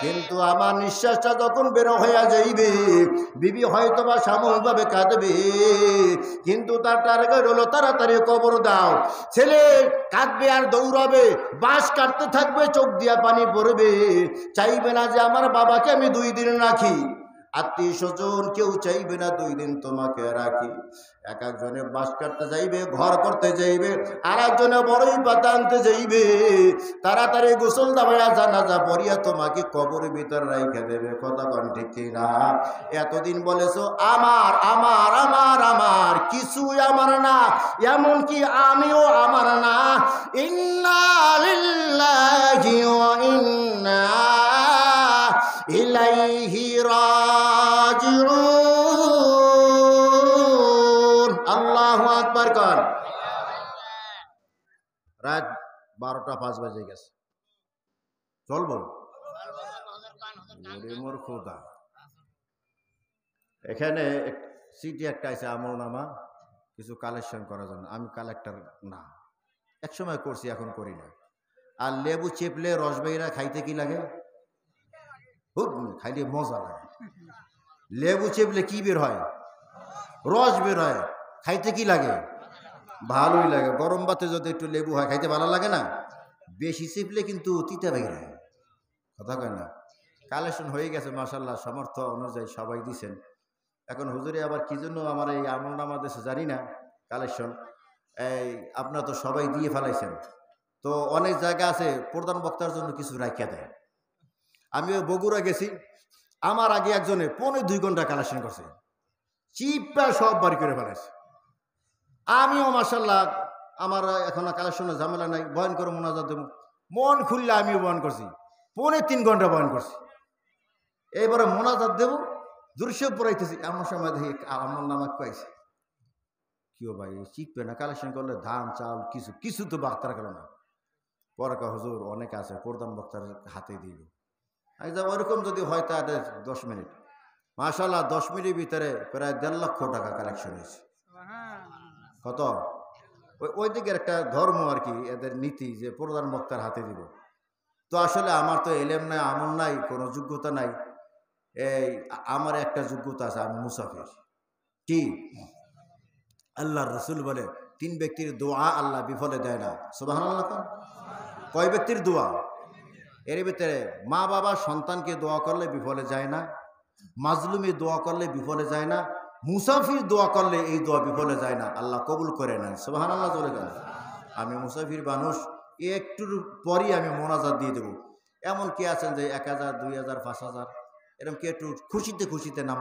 কিন্তু আমার নিঃশ্বাসটা যখন বের হইয়া যাইবে, বিবি হয়তো বা সাময়িকভাবে কাঁদবে, কিন্তু তার টার্গেট হলো তাড়াতাড়ি কবর দাও। ছেলে কাঁদবে আর দৌড়াবে, বাঁশ কাটতে থাকবে, চোখ দিয়া পানি পড়বে, চাইবে না যে আমার বাবাকে আমি 2 দিন রাখি। আত্মীয় স্বজন কেউ চাইবে না 2 দিন তোমাকে রাখি। এক একজনে বাঁশ কাটতে যাইবে, ঘর করতে যাইবে, আর একজনে বড়ই পাতা আনতে যাইবে। তাড়াতাড়ি গোসল দাবাইয়া জানাজা পড়িয়া তোমাকে কবরের ভিতর রাইখে দেবে। কথা কন ঠিক কিনা? এতদিন বলেছো আমার আমার আমার আমার, কিছুই আমার না, এমনকি আমিও আমার না। ইন্না লিল্লাহি ওয়া ইন্না ইলাইহি রাজিউন। আল্লাহু আকবার কর। রাত 12টা 5 বাজে গেছে। চলবো? মোর খোদা, এখানে সিটি একটা আছে আমলনামা, কিছু কালেকশন করার জন্য। আমি কালেক্টর না, একসময় করছি, এখন করি না। আর লেবু চেপলে রসবাইরা খাইতে কি লাগে? খুব খাইলে মজা লাগে। লেবু চেপলে কি বের হয়? রস বের হয়। খাইতে কি লাগে? ভালোই লাগে। গরম ভাতে যদি একটু লেবু হয় খাইতে ভালো লাগে না? বেশি চেপলে কিন্তু তিতা বের হয়। কথা কয় না? কালেকশন হয়ে গেছে মাশাআল্লাহ, সামর্থ্য অনুযায়ী সবাই দিছেন। এখন হুজুরে আবার কি জন্য আমার এই আমলনামা দেশে জানি না কালেকশন, এই আপনারা তো সবাই দিয়ে ফেলাইছেন। তো অনেক জায়গা আছে প্রধান বক্তার জন্য কিছু রাখিয়া দেয়। আমিও বগুড়া গেছি, আমার আগে একজনে 2.25 ঘন্টা কালেকশন করছে, চিপা সব বাড়ি করে ফেলেছে। আমিও মাশাল্লাহ আমার এখন কালেকশনের ঝামেলা নাই, বয়ান করে মোনাজাত দেবো, মন খুললে আমিও বয়ান করছি, 3.25 ঘন্টা বয়ান করছি। এইবারে মোনাজাত দেবো, দৃশ্য পড়াইতেছি, এমন সময় দেখি আমার নামাজ পাইছে। কেউ ভাই চিপবে না, কালেকশন করলে ধান চাল কিছু তো বার্তার গেল না। পরে হুজুর অনেক আছে, প্রধান বক্তার হাতে দিব। আমি যা ওরকম যদি হয় তাহলে 10 মিনিট, মাশাল্লাহ 10 মিনিটের ভিতরে প্রায় 1.5 লক্ষ টাকা কালেকশন হয়েছে। কত? ওই দিকের একটা ধর্ম আর কি, এদের নীতি যে প্রধান বক্তার হাতে দিব। তো আসলে আমার তো এলেম নাই, আমল নাই, কোনো যোগ্যতা নাই। এই আমার একটা যোগ্যতা আছে, আমি মুসাফির। কি? আল্লাহর রসুল বলে 3 ব্যক্তির দোয়া আল্লাহ বিফলে দেয় না। সুবহানাল্লাহ। কয় ব্যক্তির দোয়া? এর ভিতরে মা বাবা সন্তানকে দোয়া করলে বিফলে যায় না, মাজলুমি দোয়া করলে বিফলে যায় না, মুসাফির দোয়া করলে এই দোয়া বিফলে যায় না, আল্লাহ কবুল করে নেন। সুবহানাল্লাহ চলে গেল। আমি মুসাফির মানুষ, একটুর পরই আমি মোনাজাত দিয়ে দেবো। এমন কি আছেন যে 1000, 2000, 5000 এরকম কি একটু খুশিতে নাম